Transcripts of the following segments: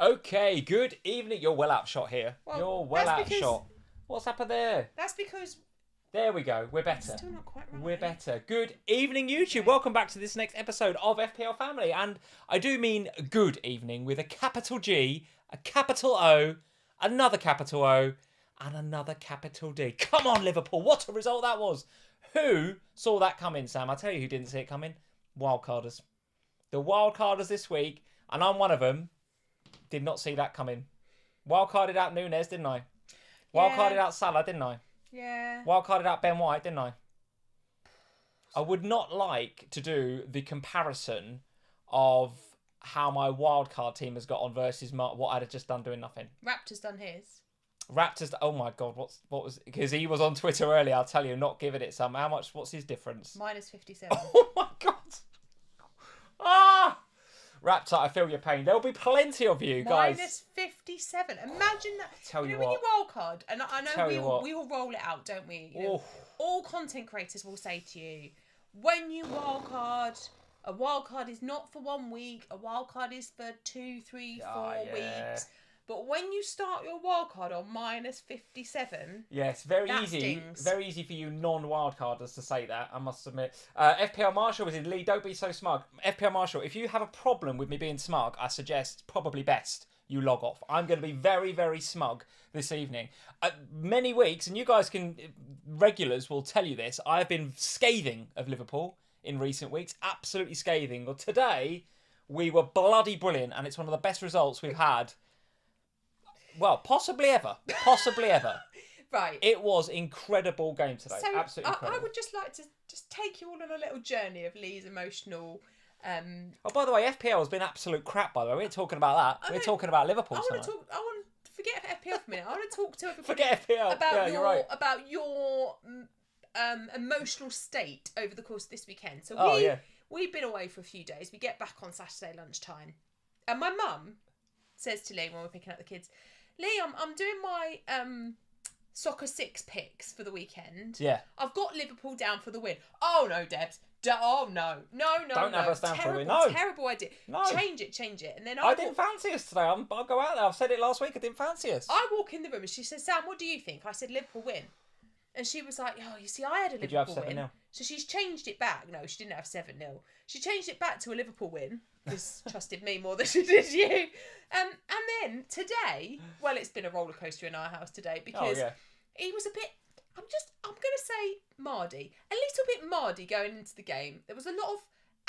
Okay, good evening. You're well outshot here. Well, You're well that's because- outshot. What's happened there? That's because There we go. We're better. it's still not quite right. We're better. Good evening, YouTube. Welcome back to this next episode of FPL Family. And I do mean good evening with a capital G, a capital O, another capital O, and another capital D. Come on, Liverpool. What a result that was. Who saw that coming, Sam? I'll tell you who didn't see it coming. Wildcarders. The wildcarders this week, and I'm one of them, did not see that coming. Wildcarded out Nunes, didn't I? Wildcarded out Salah, didn't I? Yeah. Wildcarded out Ben White, didn't I? I would not like to do the comparison of how my wildcard team has got on versus what I'd have just done doing nothing. Raptors done his. Raptors, oh my God, what was, because he was on Twitter earlier, I'll tell you, not giving it some. How much, what's his difference? Minus 57. Oh my God. Ah! Raptor, I feel your pain. There'll be plenty of you, guys. Minus 57. Imagine that. Tell you when what. you wildcard, and I Tell you know what. we all roll it out, don't we? You know, Oof. all content creators will say to you, when you wildcard, a wildcard is not for 1 week, a wildcard is for 2, 3, 4 weeks. But when you start your wildcard on minus 57... Yes, very that easy. stings. Very easy for you non-wildcarders to say that, I must admit. FPL Marshall was in lead. Don't be so smug. FPL Marshall, if you have a problem with me being smug, I suggest probably best you log off. I'm going to be very, very smug this evening. Many weeks, and you guys regulars will tell you this, I've been scathing of Liverpool in recent weeks. Absolutely scathing. Well, today, we were bloody brilliant, and it's one of the best results we've had. Well, possibly ever. Possibly ever. Right. It was incredible game today. So Absolutely incredible. I would just like to just take you all on a little journey of Lee's emotional... Oh, by the way, FPL has been absolute crap, by the way. We ain't talking about that. We're talking about Liverpool tonight. I want to forget FPL for a minute. I want to talk to everybody Forget FPL. about you're right. about your emotional state over the course of this weekend. So we've been away for a few days. We get back on Saturday lunchtime. And my mum says to Lee when we're picking up the kids, Lee, I'm doing my soccer 6 picks for the weekend. Yeah. I've got Liverpool down for the win. Oh no, Debs. Oh no. Don't have us down for a win. No. Terrible idea. No. Change it. And then I didn't fancy us today. I'll go out there. I've said it last week. I didn't fancy us. I walk in the room and she says, Sam, what do you think? I said Liverpool win. And she was like, oh, you see, I had a Did you have Liverpool win. 7-0? So she's changed it back. No, she didn't have 7-0. She changed it back to a Liverpool win. Because trusted me more than she did you. And then today, well, it's been a roller coaster in our house today because he was a bit, I'm going to say Mardy. A little bit Mardy going into the game. There was a lot of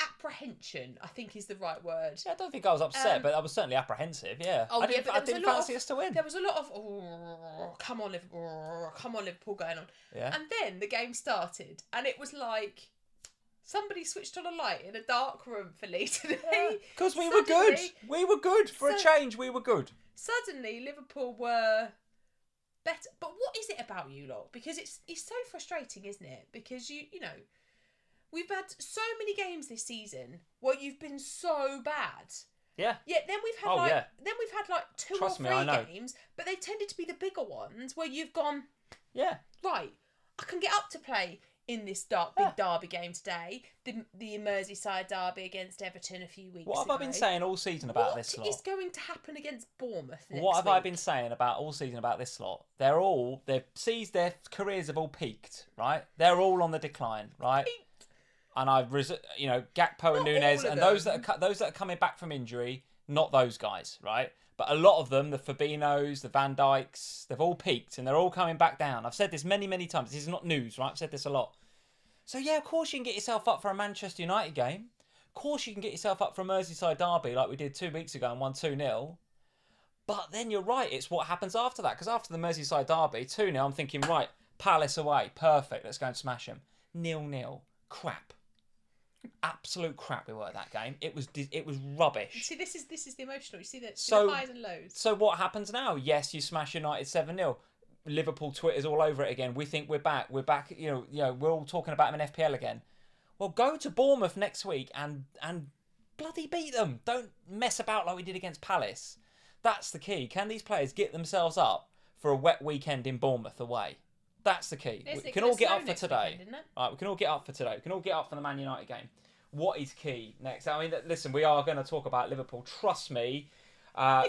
apprehension, I think is the right word. Yeah, I don't think I was upset, but I was certainly apprehensive, yeah. Oh, I didn't fancy us to win. There was a lot of, oh, come on Liverpool going on. Yeah. And then the game started and it was like somebody switched on a light in a dark room for Lee today. Because we were good. We were good. For a change, we were good. Suddenly, Liverpool were better. But what is it about you lot? Because it's so frustrating, isn't it? Because you know, we've had so many games this season where you've been so bad. Yeah. Yeah. Then we've had like 2 or 3 games, but they tended to be the bigger ones where you've gone. Yeah. Right. I can get up to play in this big derby game today, the Merseyside derby against Everton a few weeks ago. What have I been saying all season about this lot? What is going to happen against Bournemouth next What have week? I been saying about all season about this lot? Their careers have all peaked, right? They're all on the decline, right? Peaked. And Gakpo and Nunes and those that are coming back from injury, not those guys, right? But a lot of them, the Fabinos, the Van Dijks, they've all peaked and they're all coming back down. I've said this many, many times. This is not news, right? I've said this a lot. So, yeah, of course you can get yourself up for a Manchester United game. Of course you can get yourself up for a Merseyside derby like we did 2 weeks ago and won 2-0. But then you're right, it's what happens after that. Because after the Merseyside derby, 2-0, I'm thinking, right, Palace away, perfect, let's go and smash them. 0-0, crap. Absolute crap we were at that game. It was rubbish. See, this is the emotional. You see the highs and lows. So what happens now? Yes, you smash United 7-0. Liverpool Twitter's all over it again. We think we're back. We're back. You know, we're all talking about them in FPL again. Well, go to Bournemouth next week and bloody beat them. Don't mess about like we did against Palace. That's the key. Can these players get themselves up for a wet weekend in Bournemouth away? That's the key. We can all get up for today. Right, we can all get up for today. We can all get up for the Man United game. What is key next? I mean, listen, we are going to talk about Liverpool. Trust me.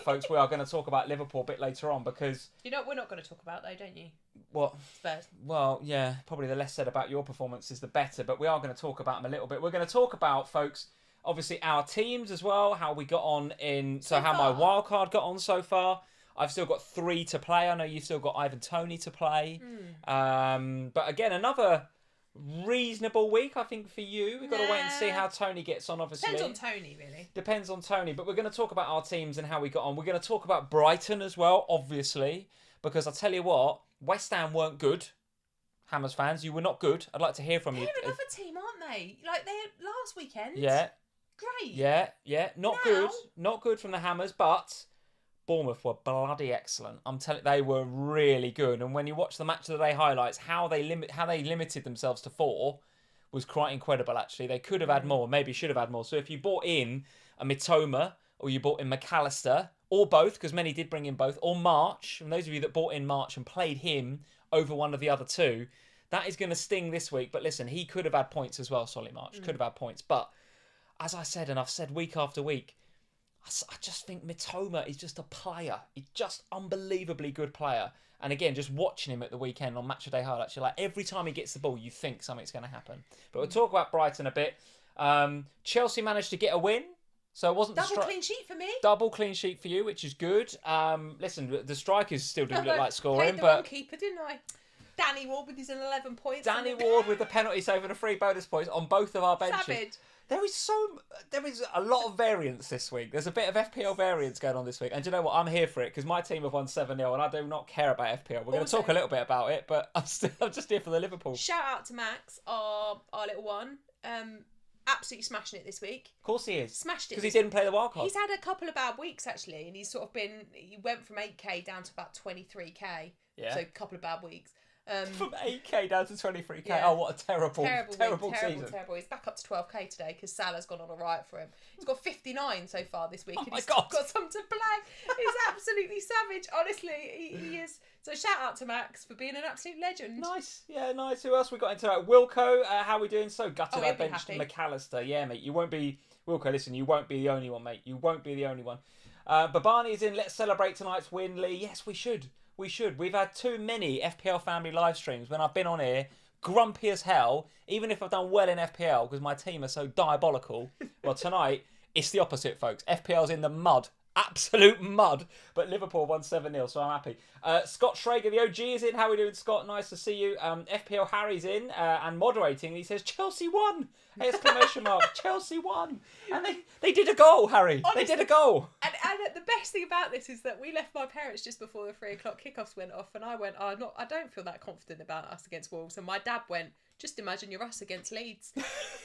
folks, we are going to talk about Liverpool a bit later on because... You know what we're not going to talk about, though, don't you? What? Spurs. Well, yeah, probably the less said about your performances, the better. But we are going to talk about them a little bit. We're going to talk about, folks, obviously our teams as well, how we got on in... So how my wildcard got on so far. I've still got 3 to play. I know you've still got Ivan Toney to play. But again, another reasonable week, I think, for you. We've got to wait and see how Toney gets on, obviously. Depends on Toney, really. Depends on Toney. But we're going to talk about our teams and how we got on. We're going to talk about Brighton as well, obviously. Because I'll tell you what, West Ham weren't good. Hammers fans, you were not good. I'd like to hear from you. They're another team, aren't they? Like, they last weekend. Yeah. Great. Yeah. Not good. Not good from the Hammers, but... Bournemouth were bloody excellent. I'm telling you, they were really good. And when you watch the match of the day highlights, how they limited themselves to 4 was quite incredible. Actually, they could have had more. Maybe should have had more. So if you bought in a Mitoma or you bought in McAllister or both, because many did bring in both, or March, and those of you that bought in March and played him over one of the other 2, that is going to sting this week. But listen, he could have had points as well. Solly March could have had points. But as I said, and I've said week after week, I just think Mitoma is just a player. He's just unbelievably good player. And again, just watching him at the weekend on Match of Day highlights, you're like, every time he gets the ball, you think something's going to happen. But we'll talk about Brighton a bit. Chelsea managed to get a win. So it wasn't double clean sheet for me. Double clean sheet for you, which is good. Listen, the strikers still do look like scoring. Played the wrong keeper, didn't I? Danny Ward with his 11 points. Danny Ward with the penalty save and a 3 bonus points on both of our benches. Savage. There is a lot of variance this week. There's a bit of FPL variance going on this week. And do you know what? I'm here for it because my team have won 7-0 and I do not care about FPL. We're going to talk a little bit about it, but I'm just here for the Liverpool. Shout out to Max, our little one. Absolutely smashing it this week. Of course he is. Smashed it. Because he didn't play the wildcard. He's had a couple of bad weeks, actually, and he's he went from 8k down to about 23k. Yeah. So a couple of bad weeks. From 8k down to 23k. Yeah. Oh, what a terrible season. Terrible. He's back up to 12k today because Salah's gone on a riot for him. He's got 59 so far this week. Oh and my he's God. got some to play. He's absolutely savage. Honestly, he is. So shout out to Max for being an absolute legend. Nice. Yeah, nice. Who else we got into that? Wilco, how are we doing? So gutted I benched happy. McAllister. Yeah, mate. You won't be... Wilco, listen, you won't be the only one, mate. You won't be the only one. Babani is in. Let's celebrate tonight's win, Lee. Yes, we should. We should. We've had too many FPL family live streams when I've been on here, grumpy as hell, even if I've done well in FPL because my team are so diabolical. Well, tonight, it's the opposite, folks. FPL's in the mud. Absolute mud. But Liverpool won 7-0, so I'm happy. Scott Schrager, the OG, is in. How are we doing, Scott? Nice to see you. FPL Harry's in and moderating. He says, Chelsea won! Exclamation mark. Chelsea won! And they did a goal, Harry. Honestly, they did a goal. And the best thing about this is that we left my parents just before the 3 o'clock kickoffs went off, and I went, I don't feel that confident about us against Wolves. And my dad went, just imagine you're us against Leeds.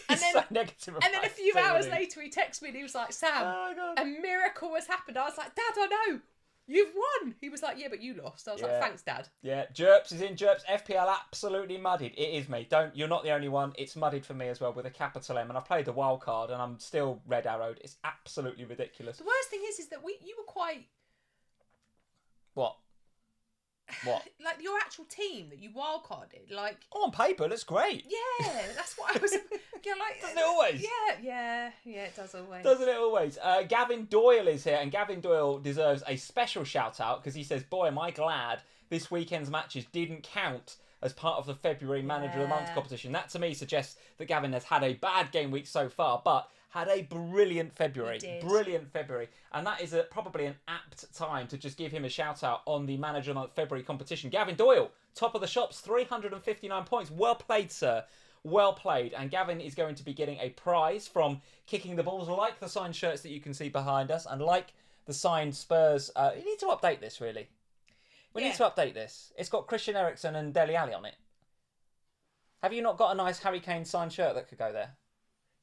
And then, so negative and then a few hours later he texted me and he was like, Sam, a miracle has happened. I was like, Dad, I know. You've won. He was like, yeah, but you lost. I was like, thanks, Dad. Yeah, Jerps is in. Jerps, FPL absolutely muddied. It is, mate. You're not the only one. It's muddied for me as well with a capital M. And I've played the wild card and I'm still red arrowed. It's absolutely ridiculous. The worst thing is that you were quite... What? Like your actual team that you wildcarded, like... On paper, that's great. Yeah, that's what I was... like, doesn't it always? Yeah, it does always. Doesn't it always? Gavin Doyle is here, and Gavin Doyle deserves a special shout-out because he says, boy, am I glad this weekend's matches didn't count as part of the February Manager of the Month competition. That, to me, suggests that Gavin has had a bad game week so far, but... had a brilliant February. Brilliant February. And that is probably an apt time to just give him a shout-out on the Manager of the Month February competition. Gavin Doyle, top of the shops, 359 points. Well played, sir. Well played. And Gavin is going to be getting a prize from Kicking the Balls, like the signed shirts that you can see behind us, and like the signed Spurs. You need to update this, really. We need to update this. It's got Christian Eriksen and Dele Alli on it. Have you not got a nice Harry Kane signed shirt that could go there?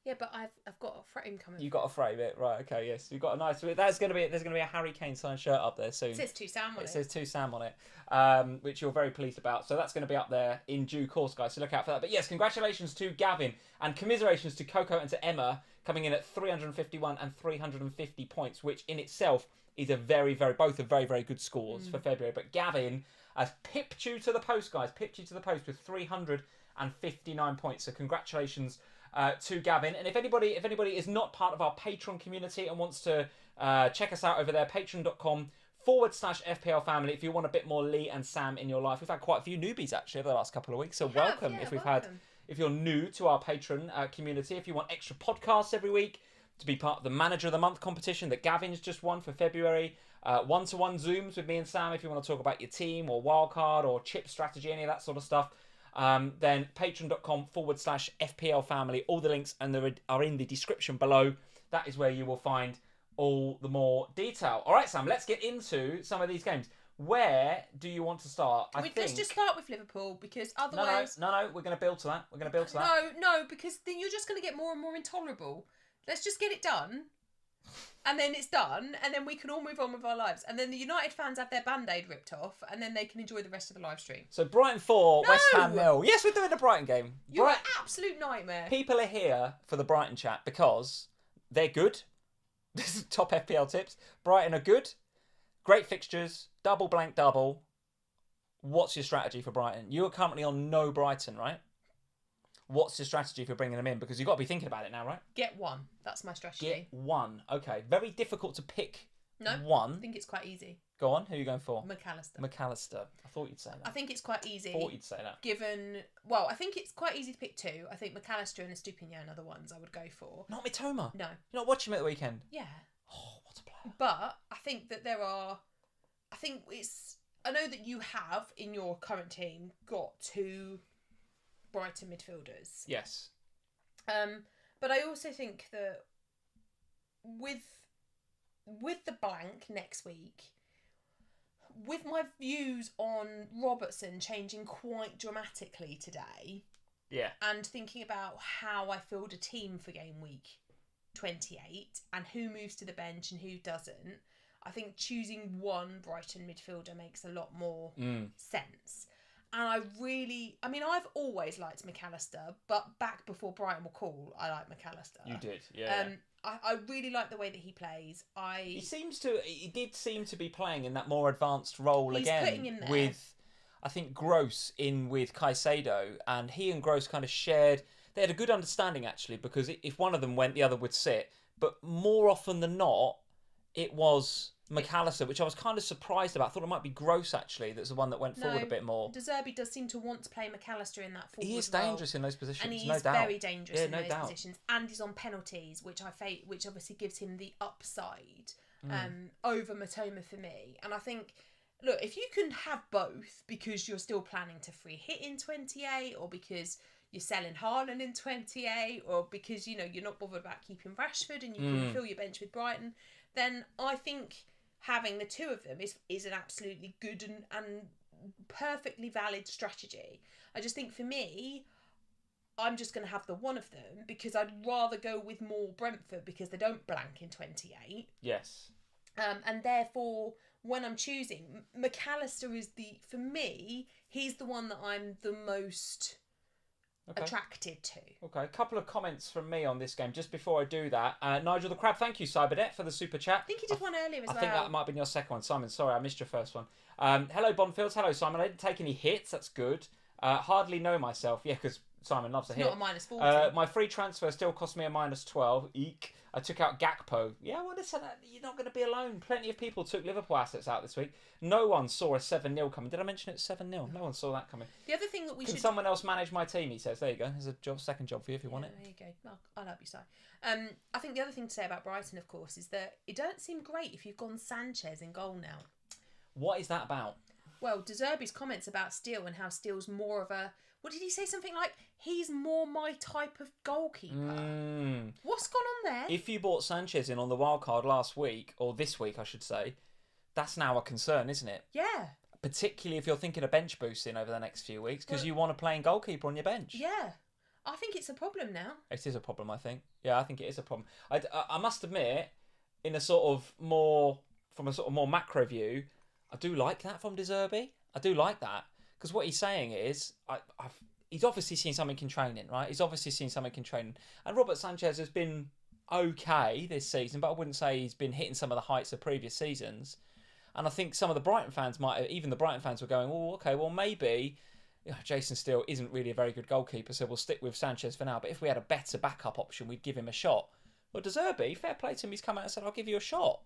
Yeah, but I've got a frame coming. You got a frame it, right? Okay, yes. You've got a nice. There's going to be a Harry Kane signed shirt up there soon. It says 2 Sam on it. It says 2 Sam on it, which you're very pleased about. So that's going to be up there in due course, guys. So look out for that. But yes, congratulations to Gavin and commiserations to Coco and to Emma coming in at 351 and 350 points, which in itself is both very, very good scores for February. But Gavin has pipped you to the post, guys. Pipped you to the post with 351 and 59 points. So congratulations to Gavin. And if anybody is not part of our Patreon community and wants to check us out over there, patreon.com/FPL Family. If you want a bit more Lee and Sam in your life, we've had quite a few newbies actually over the last couple of weeks. So welcome. If you're new to our Patreon community, if you want extra podcasts every week, to be part of the Manager of the Month competition that Gavin's just won for February, one-to-one Zooms with me and Sam if you want to talk about your team or Wildcard or chip strategy, any of that sort of stuff, then patreon.com/FPL Family. All the links are in the description below. That is where you will find all the more detail. All right, Sam, let's get into some of these games. Where do you want to start? Let's just start with Liverpool, because otherwise... No, we're going to build to that. No, because then you're just going to get more and more intolerable. Let's just get it done, and then it's done, and then we can all move on with our lives. And then the United fans have their Band-Aid ripped off, and then they can enjoy the rest of the live stream. So Brighton 4, West Ham 0. Yes, we're doing the Brighton game. You're an absolute nightmare. People are here for the Brighton chat because they're good. This is top FPL tips. Brighton are good. Great fixtures. Double blank double. What's your strategy for Brighton? You are currently on no Brighton, right? What's your strategy for bringing them in? Because you've got to be thinking about it now, right? Get one. That's my strategy. Get one. Okay. Very difficult to pick one. I think it's quite easy. Go on. Who are you going for? McAllister. I thought you'd say that. I think it's quite easy. I thought you'd say that. I think it's quite easy to pick two. I think McAllister and Estupinian are the ones I would go for. Not Mitoma? No. You're not watching him at the weekend? Yeah. Oh, what a player. But I think that I know that you have, in your current team, got two Brighton midfielders. Yes. But I also think that with the blank next week, with my views on Robertson changing quite dramatically today, and thinking about how I filled a team for game week 28 and who moves to the bench and who doesn't, I think choosing one Brighton midfielder makes a lot more sense. And I've always liked McAllister, but back before Brighton were cool, I liked McAllister. You did, yeah. I really like the way that he plays. He did seem to be playing in that more advanced role again. Putting him there. With, I think, Gross in with Caicedo, and he and Gross kind of shared. They had a good understanding actually, because if one of them went, the other would sit. But more often than not, it was McAllister, which I was kind of surprised about. I thought it might be Gross actually. That's the one that went forward a bit more. De Zerbi does seem to want to play McAllister in that forward role. He is dangerous in those positions, and he's no doubt. very dangerous in those doubt. positions. And he's on penalties, which obviously gives him the upside over Mitoma for me. And I think, look, if you can have both because you're still planning to free hit in 28, or because you're selling Haaland in 28, or because you're not bothered about keeping Rashford and you can fill your bench with Brighton, then I think having the two of them is an absolutely good and perfectly valid strategy. I just think for me, I'm just going to have the one of them because I'd rather go with more Brentford because they don't blank in 28. Yes. And therefore, when I'm choosing, McAllister is for me, he's the one that I'm the most attracted to. Okay, a couple of comments from me on this game just before I do that. Nigel the Crab, thank you, Cybernet, for the super chat. I think he did one earlier as well. I think that might have been your second one, Simon. Sorry, I missed your first one. Hello, Bonfields. Hello, Simon. I didn't take any hits. That's good. Hardly know myself. Yeah, because Simon loves a hit. Not a minus 40. My free transfer still cost me a minus 12. Eek. I took out Gakpo. Yeah, well, listen, you're not going to be alone. Plenty of people took Liverpool assets out this week. No one saw a 7-0 coming. Did I mention it's 7-0? No one saw that coming. The other thing that we Can someone else manage my team, he says. There you go. There's a second job for you if you want it. There you go. I'll help you, Si. I think the other thing to say about Brighton, of course, is that it don't seem great if you've gone Sanchez in goal now. What is that about? Well, De Zerbi's comments about Steele and how Steele's more of a... What did he say? Something like, he's more my type of goalkeeper. What's gone on there? If you bought Sanchez in on the wildcard last week, or this week, I should say, that's now a concern, isn't it? Yeah. Particularly if you're thinking of bench boosting over the next few weeks, because you want a playing goalkeeper on your bench. Yeah. I think it's a problem now. It is a problem, I think. Yeah, I think it is a problem. I must admit, in a sort of more macro view, I do like that from De Zerbi. I do like that. Because what he's saying is, he's obviously seen something in training, right? He's obviously seen something in training. And Robert Sanchez has been okay this season, but I wouldn't say he's been hitting some of the heights of previous seasons. And I think some of the Brighton fans even the Brighton fans were going, oh, okay, well, maybe Jason Steele isn't really a very good goalkeeper, so we'll stick with Sanchez for now. But if we had a better backup option, we'd give him a shot. Well, De Zerbi, fair play to him, he's come out and said, I'll give you a shot.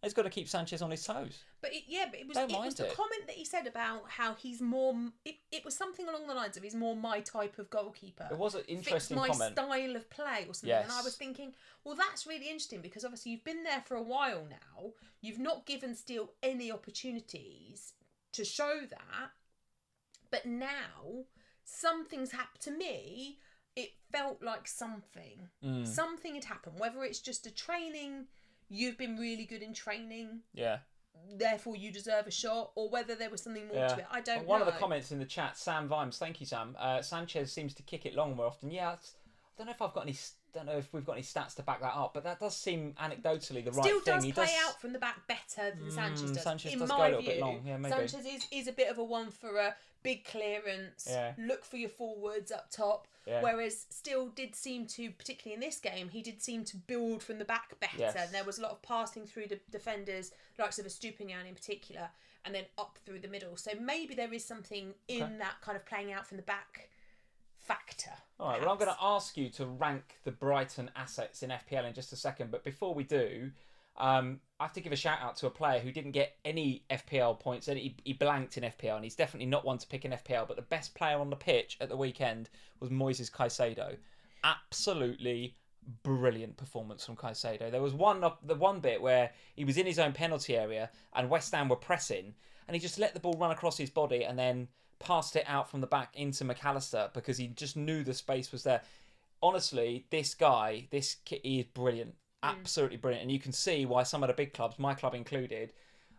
He's got to keep Sanchez on his toes. But it was the comment that he said about how he's more. It was something along the lines of he's more my type of goalkeeper. It was an interesting comment. Fix my style of play or something. Yes. And I was thinking, well, that's really interesting because obviously you've been there for a while now. You've not given Steele any opportunities to show that. But now something's happened to me. It felt like something. Something had happened. Whether it's just a training. You've been really good in training. Yeah. Therefore, you deserve a shot, or whether there was something more to it. I don't know. One of the comments in the chat, Sam Vimes, thank you, Sam. Sanchez seems to kick it long more often. Yeah, I don't know if I've got any. Don't know if we've got any stats to back that up, but that does seem anecdotally the right thing. Still does play out from the back better than Sanchez does. Sanchez does go a little bit long. Yeah, maybe. Sanchez is a bit of a one for a big clearance. Yeah. Look for your forwards up top. Yeah. Whereas Steele did seem to, particularly in this game, he did seem to build from the back better. Yes. And there was a lot of passing through the defenders, likes of a Stupinian in particular, and then up through the middle. So maybe there is something in that kind of playing out from the back factor. All right, well, I'm going to ask you to rank the Brighton assets in FPL in just a second. But before we do, I have to give a shout out to a player who didn't get any FPL points. He blanked in FPL, and he's definitely not one to pick in FPL. But the best player on the pitch at the weekend was Moises Caicedo. Absolutely brilliant performance from Caicedo. There was the one bit where he was in his own penalty area, and West Ham were pressing, and he just let the ball run across his body, and then passed it out from the back into McAllister because he just knew the space was there. Honestly, this kid, he is brilliant. Absolutely brilliant. And you can see why some of the big clubs, my club included,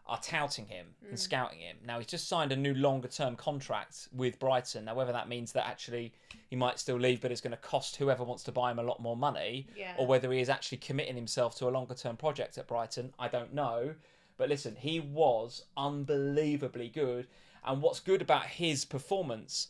are touting him and scouting him. Now, he's just signed a new longer-term contract with Brighton. Now, whether that means that actually he might still leave, but it's going to cost whoever wants to buy him a lot more money, or whether he is actually committing himself to a longer-term project at Brighton, I don't know. But listen, he was unbelievably good. And what's good about his performance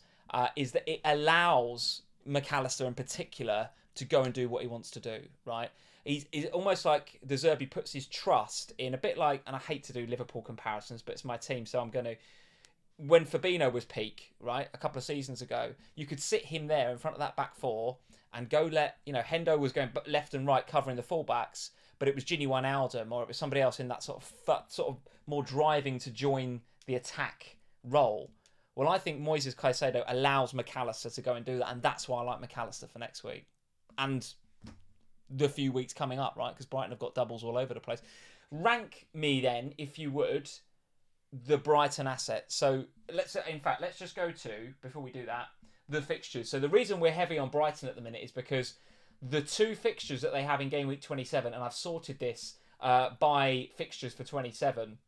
is that it allows McAllister in particular to go and do what he wants to do, right? He's almost like De Zerbi puts his trust in, a bit like, and I hate to do Liverpool comparisons, but it's my team, so I'm going to... When Fabinho was peak, right, a couple of seasons ago, you could sit him there in front of that back four and go Hendo was going left and right covering the fullbacks, but it was Gini Wijnaldum or it was somebody else in that sort of more driving to join the attack role. Well, I think Moises Caicedo allows McAllister to go and do that, and that's why I like McAllister for next week and the few weeks coming up, right? Because Brighton have got doubles all over the place. Rank me then, if you would, the Brighton assets. So let's just go to, before we do that, the fixtures. So the reason we're heavy on Brighton at the minute is because the two fixtures that they have in game week 27, and I've sorted this by fixtures for 27,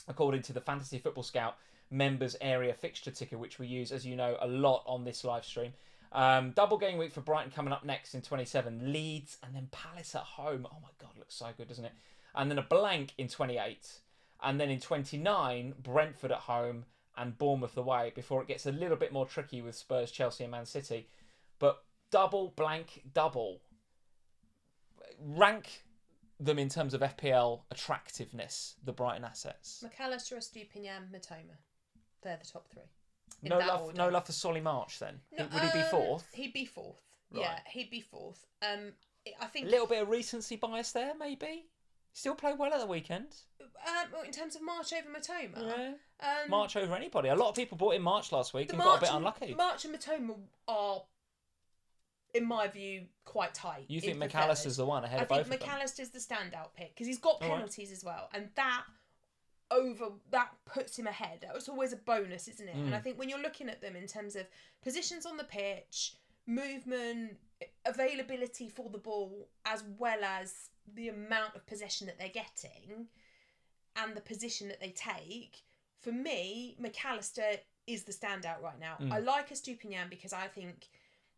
according to the Fantasy Football Scout members area fixture ticker, which we use, as you know, a lot on this live stream. Double game week for Brighton coming up next in 27. Leeds and then Palace at home. Oh my God, looks so good, doesn't it? And then a blank in 28. And then in 29, Brentford at home and Bournemouth away before it gets a little bit more tricky with Spurs, Chelsea and Man City. But double, blank, double. Rank them in terms of FPL attractiveness, the Brighton assets. McAllister, Stupinian, Matoma. They're the top three. No love for Solly March then. Would he be fourth? He'd be fourth. Right. Yeah, he'd be fourth. I think a little bit of recency bias there, maybe. Still played well at the weekend. In terms of March over Matoma, March over anybody. A lot of people bought in March last week and got a bit unlucky. March and Matoma are, in my view, quite tight. You think McAllister's the one ahead of both of them? I think McAllister's the standout pick because he's got penalties as well, and that puts him ahead. That was always a bonus, isn't it? And I think when you're looking at them in terms of positions on the pitch, movement, availability for the ball, as well as the amount of possession that they're getting and the position that they take, for me, McAllister is the standout right now. I like Estupinian because I think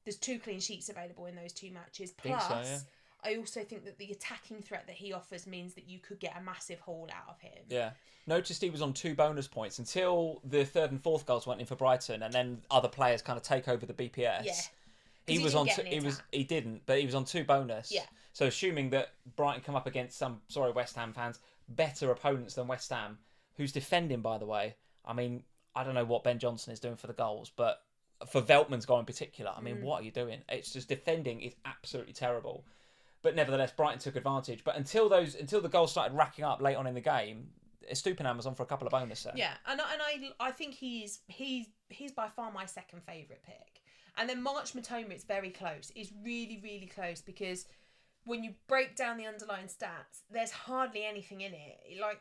there's 2 clean sheets available in those 2 matches. Plus, I also think that the attacking threat that he offers means that you could get a massive haul out of him. Yeah. Noticed he was on 2 bonus points until the 3rd and 4th goals went in for Brighton, and then other players kind of take over the BPS. Yeah. He was on. He didn't, but he was on 2 bonus. Yeah. So assuming that Brighton come up against West Ham fans, better opponents than West Ham, who's defending, by the way. I mean, I don't know what Ben Johnson is doing for the goals, but for Veltman's goal in particular, I mean, what are you doing? It's just defending is absolutely terrible. But nevertheless, Brighton took advantage. But until the goals started racking up late on in the game, Estupiñán was on for a couple of bonus there. Yeah, and I think he's by far my second favourite pick. And then March Matoma, it's very close. It's really, really close because when you break down the underlying stats, there's hardly anything in it. Like,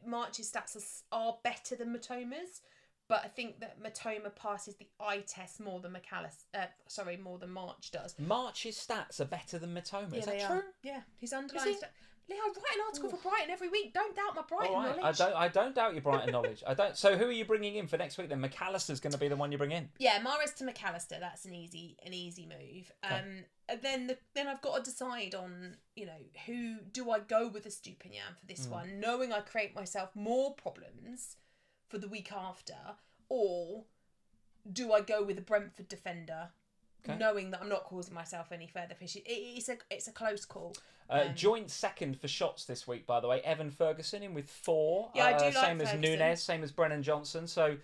March's stats are better than Matoma's, but I think that Matoma passes the eye test more than more than March does. March's stats are better than Matoma. Is that true? Yeah, his underlying stats. Leo, I write an article for Brighton every week. Don't doubt my Brighton knowledge. I don't doubt your Brighton knowledge. I don't. So who are you bringing in for next week then? McAllister's going to be the one you bring in. Yeah, Mahrez to McAllister. That's an easy move. Okay. Then I've got to decide on, who do I go with Estupiñán for this one, knowing I create myself more problems for the week after, or do I go with a Brentford defender? Okay. Knowing that I'm not causing myself any further issues. It's a close call. Joint second for shots this week, by the way. Evan Ferguson in with 4. Yeah, I do like same as Ferguson. Nunez, same as Brennan Johnson. So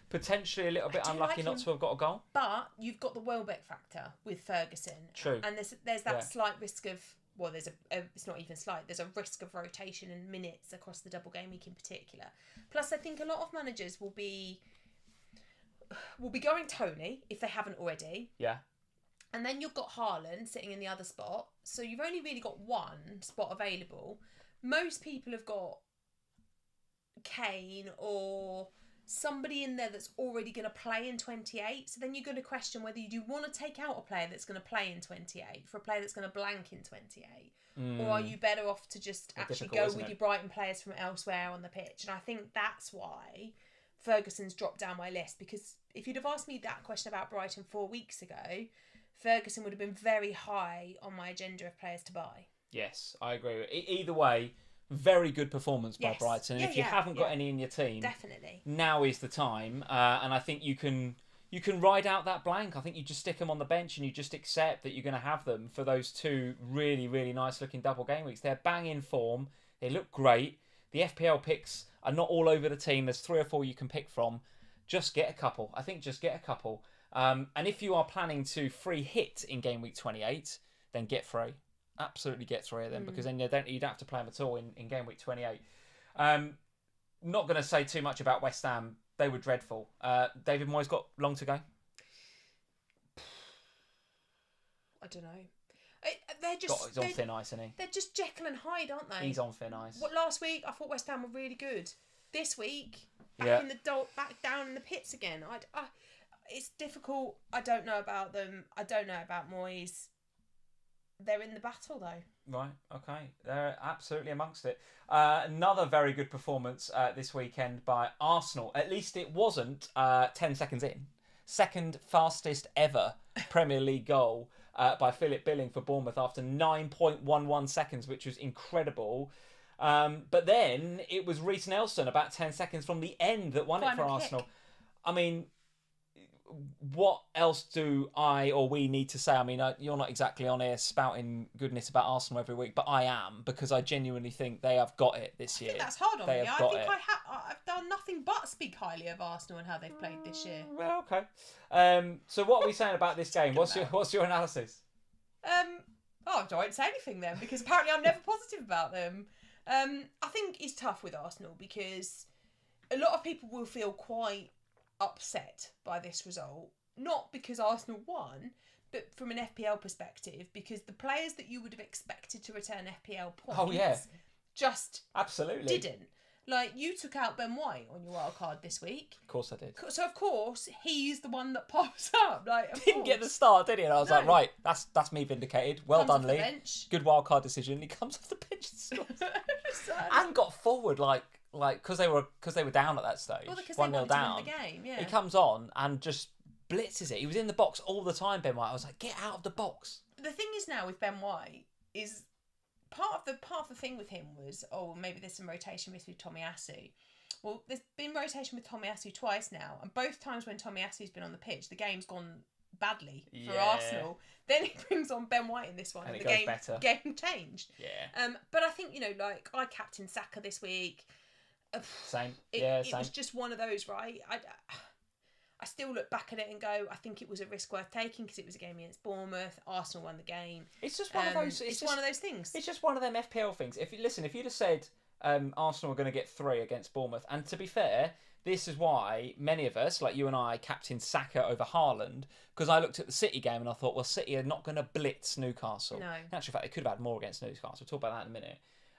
potentially a little bit unlucky not to have got a goal. But you've got the Welbeck factor with Ferguson. True. And there's that slight risk of, well, it's not even slight, there's a risk of rotation and minutes across the double game week in particular. Plus, I think a lot of managers will be going Tony if they haven't already. Yeah. And then you've got Haaland sitting in the other spot. So you've only really got one spot available. Most people have got Kane or somebody in there that's already going to play in 28. So then you're going to question whether you do want to take out a player that's going to play in 28 for a player that's going to blank in 28. Or are you better off to just actually go with your Brighton players from elsewhere on the pitch? And I think that's why Ferguson's dropped down my list. Because if you'd have asked me that question about Brighton 4 weeks ago, Ferguson would have been very high on my agenda of players to buy. Yes, I agree. Either way, very good performance by Brighton. And if you haven't got any in your team, definitely, now is the time. And I think you can ride out that blank. I think you just stick them on the bench and you just accept that you're going to have them for those 2 really, really nice looking double game weeks. They're bang in form. They look great. The FPL picks are not all over the team. There's 3 or 4 you can pick from. Just get a couple. I think just get a couple. And if you are planning to free hit in game week 28, then get 3. Absolutely get 3 of them because then you don't have to play them at all in game week 28. Not going to say too much about West Ham. They were dreadful. David Moyes got long to go. I don't know. They're just he's on thin ice, isn't he? They're just Jekyll and Hyde, aren't they? He's on thin ice. Last week I thought West Ham were really good. This week back down in the pits again. It's difficult. I don't know about them. I don't know about Moyes. They're in the battle, though. Right, okay. They're absolutely amongst it. Another very good performance this weekend by Arsenal. At least it wasn't 10 seconds in. Second fastest ever Premier League goal by Philip Billing for Bournemouth after 9.11 seconds, which was incredible. But then it was Reece Nelson about 10 seconds from the end that won it for Arsenal. I mean, what else do I or we need to say? I mean, you're not exactly on here spouting goodness about Arsenal every week, but I am, because I genuinely think they have got it this year. I think that's hard on me. I think I've done nothing but speak highly of Arsenal and how they've played this year. Well, okay. So what are we saying about this game? What's your analysis? I won't say anything then, because apparently I'm never positive about them. I think it's tough with Arsenal because a lot of people will feel quite upset by this result, not because Arsenal won, but from an FPL perspective, because the players that you would have expected to return FPL points just absolutely didn't. Like, you took out Ben White on your wildcard this week. Of course I did. So of course he's the one that pops up. Didn't get the start, did he? And I was like, right, that's me vindicated. Well done, Lee. Good wildcard decision. He comes off the bench and scores. And got forward like because they were down at that stage. Well, because 1-0 down. The game, yeah. He comes on and just blitzes it. He was in the box all the time, Ben White. I was like, get out of the box. The thing is now with Ben White is part of the thing with him was, maybe there's some rotation with Tomiyasu. Well, there's been rotation with Tomiyasu twice now, and both times when Tomiyasu's been on the pitch, the game's gone badly for Arsenal. Then he brings on Ben White in this one, and the game changed. Yeah. But I think, I captained Saka this week. Same. It was just one of those, right? I still look back at it and go, I think it was a risk worth taking because it was a game against Bournemouth. Arsenal won the game. It's just one of those. It's one of those things. It's just one of them FPL things. If you'd have said Arsenal were going to get 3 against Bournemouth, and to be fair, this is why many of us, like you and I, captained Saka over Haaland, because I looked at the City game and I thought, well, City are not going to blitz Newcastle. No. In actual fact, they could have had more against Newcastle. We'll talk about that in a minute.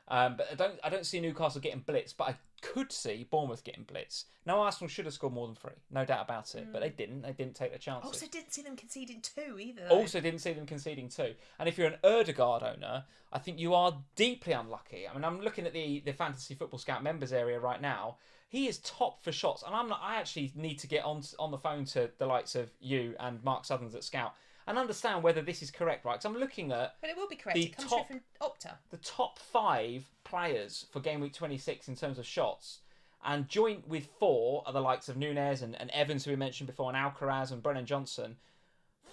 But I don't see Newcastle getting blitzed, but I could see Bournemouth getting blitzed. Now, Arsenal should have scored more than 3, no doubt about it, but they didn't. They didn't take their chances. Also, didn't see them conceding 2 either. Though. Also, didn't see them conceding 2. And if you're an Ødegaard owner, I think you are deeply unlucky. I mean, I'm looking at the Fantasy Football Scout members area right now. He is top for shots, and I actually need to get on the phone to the likes of you and Mark Sutherland at Scout and understand whether this is correct, right? Because I'm looking at... But it will be correct. It comes through from Opta. The top 5 players for Game Week 26 in terms of shots, and joint with 4 are the likes of Nunez and Evans, who we mentioned before, and Alcaraz and Brennan Johnson.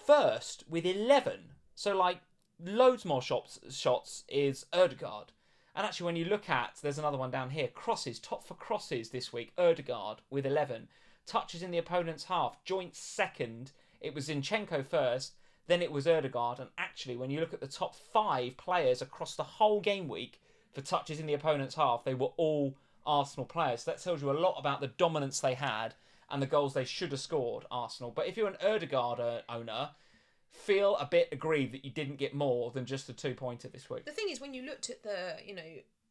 First, with 11. So, like, loads more shots is Ødegaard. And actually, when you look at... There's another one down here. Crosses. Top for crosses this week. Ødegaard with 11. Touches in the opponent's half. Joint second. It was Zinchenko first. Then it was Ødegaard. And actually, when you look at the top 5 players across the whole game week for touches in the opponent's half, they were all Arsenal players. So that tells you a lot about the dominance they had and the goals they should have scored, Arsenal. But if you're an Ødegaard owner, feel a bit aggrieved that you didn't get more than just a 2-pointer this week. The thing is, when you looked at the,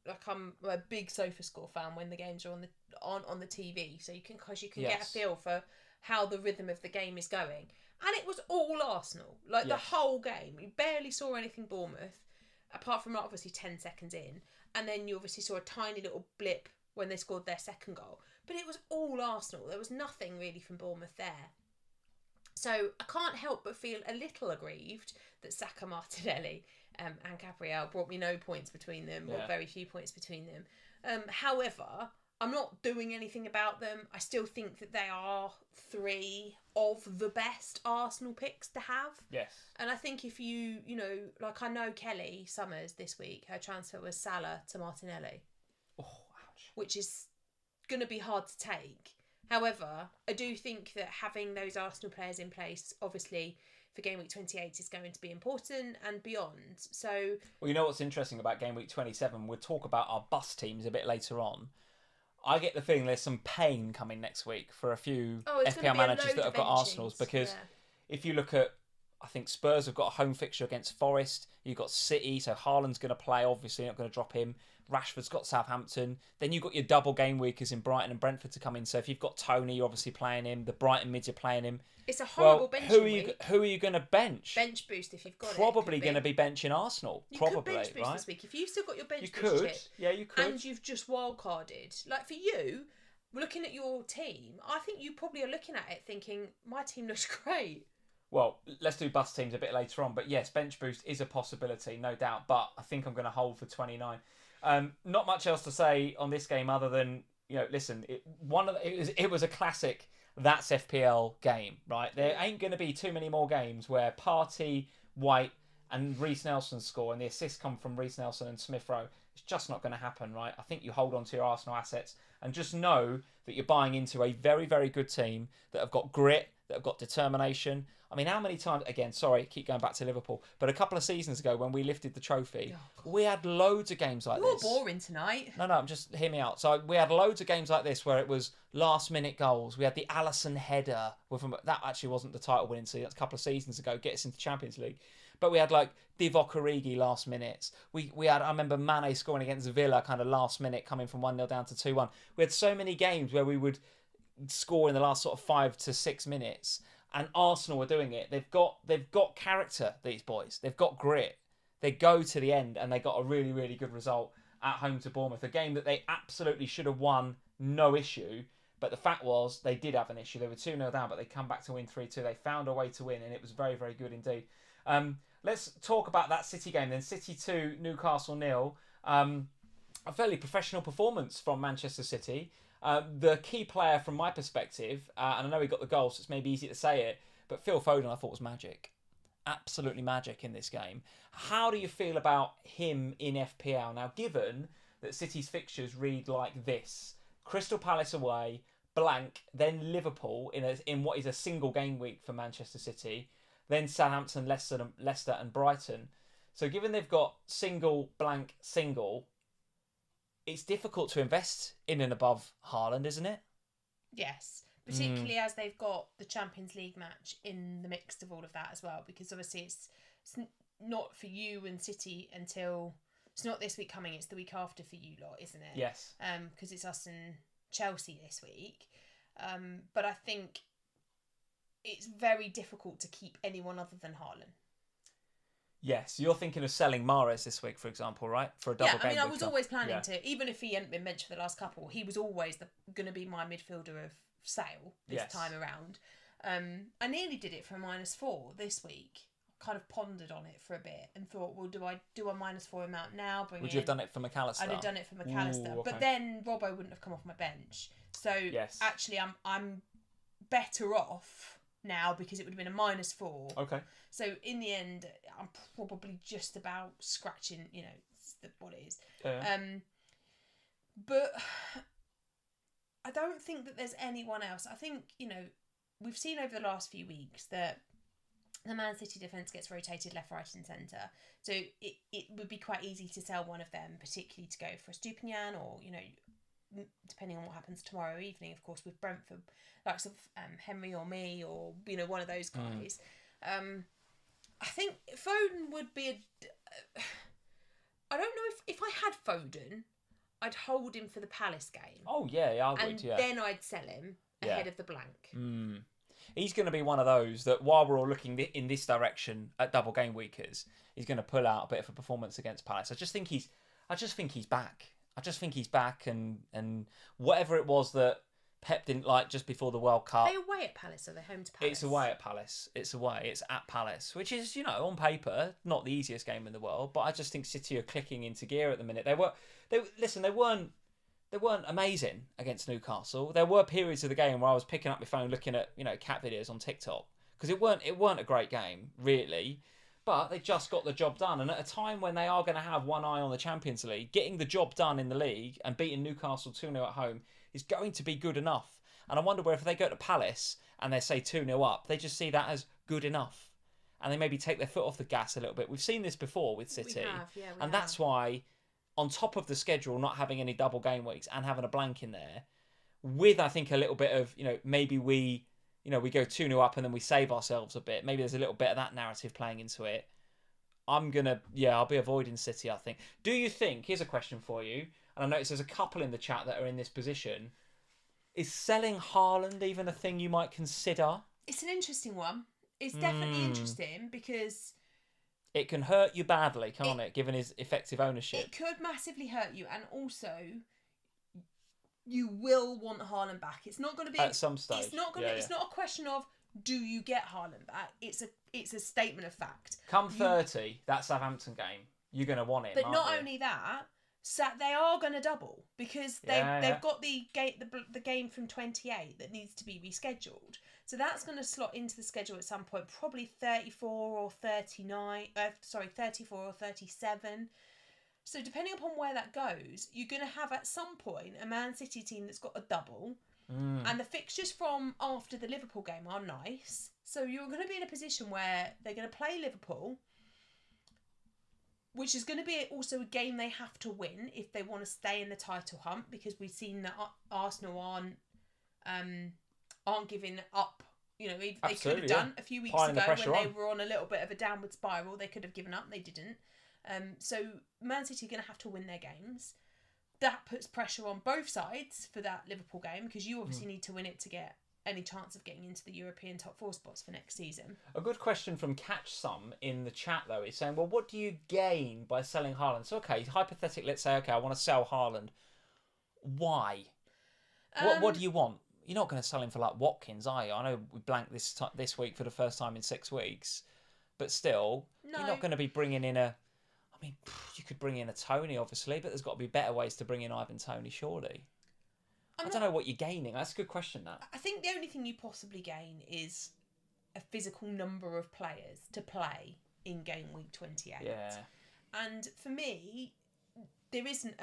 like I'm a big SofaScore fan when the games are on the TV, so you can get a feel for how the rhythm of the game is going. And it was all Arsenal. The whole game. You barely saw anything Bournemouth, apart from obviously 10 seconds in. And then you obviously saw a tiny little blip when they scored their second goal. But it was all Arsenal. There was nothing really from Bournemouth there. So I can't help but feel a little aggrieved that Saka, Martinelli and Gabriel brought me no points between them, or very few points between them. However, I'm not doing anything about them. I still think that they are 3 of the best Arsenal picks to have. Yes. And I think if you, I know Kelly Summers this week, her transfer was Salah to Martinelli. Oh, ouch. Which is going to be hard to take. However, I do think that having those Arsenal players in place, obviously, for Game Week 28 is going to be important and beyond. So, well, you know what's interesting about Game Week 27? We'll talk about our bus teams a bit later on. I get the feeling there's some pain coming next week for a few FPL managers that have got Arsenals, because if you look at, I think Spurs have got a home fixture against Forest. You've got City, so Haaland's going to play, obviously not going to drop him. Rashford's got Southampton. Then you've got your double game weekers in Brighton and Brentford to come in. So if you've got Tony, you're obviously playing him. The Brighton mids, you're playing him. It's a horrible bench. Who are you going to bench? Bench boost if you've got Probably going to be benching Arsenal. You probably, could bench boost right? this week. If you've still got your bench you boost could. chip, Yeah, you could. and you've just wildcarded. Like for you, looking at your team, I think you probably are looking at it thinking, my team looks great. Well, let's do bus teams a bit later on. But yes, bench boost is a possibility, no doubt. But I think I'm going to hold for 29. Not much else to say on this game other than, listen, it was a classic That's FPL game, right? There ain't going to be too many more games where Partey, White and Reece Nelson score and the assists come from Reece Nelson and Smith Rowe. It's just not going to happen, right? I think you hold on to your Arsenal assets and just know that you're buying into a very, very good team that have got grit, that have got determination. I mean, how many times, again, sorry, keep going back to Liverpool, but a couple of seasons ago when we lifted the trophy, we had loads of games like this. You're boring tonight. No, just hear me out. So we had loads of games like this where it was last-minute goals. We had the Alisson header. That actually wasn't the title-winning season. That's a couple of seasons ago, get us into Champions League. But we had like Divock Origi last minutes. We had, I remember Mane scoring against Villa kind of last minute, coming from 1-0 down to 2-1. We had so many games where we would score in the last sort of 5 to 6 minutes. And Arsenal were doing it. They've got character, these boys. They've got grit. They go to the end and they got a really, really good result at home to Bournemouth. A game that they absolutely should have won, no issue. But the fact was they did have an issue. They were 2-0 down, but they come back to win 3-2. They found a way to win and it was very, very good indeed. Let's talk about that City game then. City 2, Newcastle 0. A fairly professional performance from Manchester City. The key player from my perspective, and I know he got the goal, so it's maybe easy to say it, but Phil Foden I thought was magic. Absolutely magic in this game. How do you feel about him in FPL? Now, given that City's fixtures read like this: Crystal Palace away, blank, then Liverpool in what is a single game week for Manchester City, then Southampton, Leicester and Brighton. So given they've got single, blank, single, it's difficult to invest in and above Haaland, isn't it? Yes, particularly as they've got the Champions League match in the mix of all of that as well, because obviously it's not for you and City until... It's not this week coming, it's the week after for you lot, isn't it? Yes. Because it's us and Chelsea this week. But I think it's very difficult to keep anyone other than Haaland. Yes, you're thinking of selling Mahrez this week, for example, right? For a double game. Yeah, I mean, I was always planning to, even if he hadn't been mentioned for the last couple, he was always going to be my midfielder of sale this time around. I nearly did it for a -4 this week. Kind of pondered on it for a bit and thought, well, do I do a -4 amount now? Would you have done it for McAllister? I'd have done it for McAllister, Ooh, okay. but then Robbo wouldn't have come off my bench. So actually, I'm better off now because it would have been a -4. Okay. So in the end, I'm probably just about scratching. You know, what it is. But I don't think that there's anyone else. I think, we've seen over the last few weeks that the Man City defence gets rotated left, right and centre. So it would be quite easy to sell one of them, particularly to go for a Stupinian or, depending on what happens tomorrow evening, of course, with Brentford, like sort of Henry or me or, one of those guys. I think Foden would be I don't know if I had Foden, I'd hold him for the Palace game. Oh, yeah, I would, and then I'd sell him ahead of the blank. He's going to be one of those that while we're all looking in this direction at double game weekers, he's going to pull out a bit of a performance against Palace. I just think he's back. I just think he's back, and whatever it was that Pep didn't like just before the World Cup. Are they away at Palace or are they home to Palace? It's away at Palace. It's at Palace, which is, on paper, not the easiest game in the world, but I just think City are clicking into gear at the minute. They weren't amazing against Newcastle. There were periods of the game where I was picking up my phone looking at, cat videos on TikTok, because it weren't a great game, really. But they just got the job done. And at a time when they are going to have one eye on the Champions League, getting the job done in the league and beating Newcastle 2-0 at home is going to be good enough. And I wonder whether if they go to Palace and they say 2-0 up, they just see that as good enough. And they maybe take their foot off the gas a little bit. We've seen this before with City. That's why, on top of the schedule not having any double game weeks and having a blank in there, with, I think, a little bit of, maybe we go 2-0 up and then we save ourselves a bit. Maybe there's a little bit of that narrative playing into it. I'll be avoiding City, I think. Do you think, here's a question for you, and I notice there's a couple in the chat that are in this position, is selling Haaland even a thing you might consider? It's an interesting one. It's definitely interesting because... It can hurt you badly, can't it, given his effective ownership? It could massively hurt you, and also... You will want Haaland back. It's not going to be at some stage. It's not going to. It's not a question of do you get Haaland back. It's a statement of fact. Come 30, that Southampton game, you're going to want him. But not only that, they are going to double because they've got the game from 28 that needs to be rescheduled. So that's going to slot into the schedule at some point, probably 34 or 37. So depending upon where that goes, you're going to have at some point a Man City team that's got a double. And the fixtures from after the Liverpool game are nice. So you're going to be in a position where they're going to play Liverpool, which is going to be also a game they have to win if they want to stay in the title hunt, because we've seen that Arsenal aren't giving up. They could have done a few weeks ago when they were on a little bit of a downward spiral. They could have given up. They didn't. So Man City are going to have to win their games. That puts pressure on both sides for that Liverpool game, because you obviously need to win it to get any chance of getting into the European top 4 spots for next season. A good question from Catch Some in the chat, though, is saying, well, what do you gain by selling Haaland? So, okay, hypothetically, let's say, okay, I want to sell Haaland. Why? What do you want? You're not going to sell him for like Watkins, are you? I know we blanked this week for the first time in 6 weeks, but still, you're not going to be bringing in a... I mean, you could bring in a Tony, obviously, but there's got to be better ways to bring in Ivan Toney, surely. I don't know what you're gaining. That's a good question, that. I think the only thing you possibly gain is a physical number of players to play in game week 28. Yeah. And for me, there isn't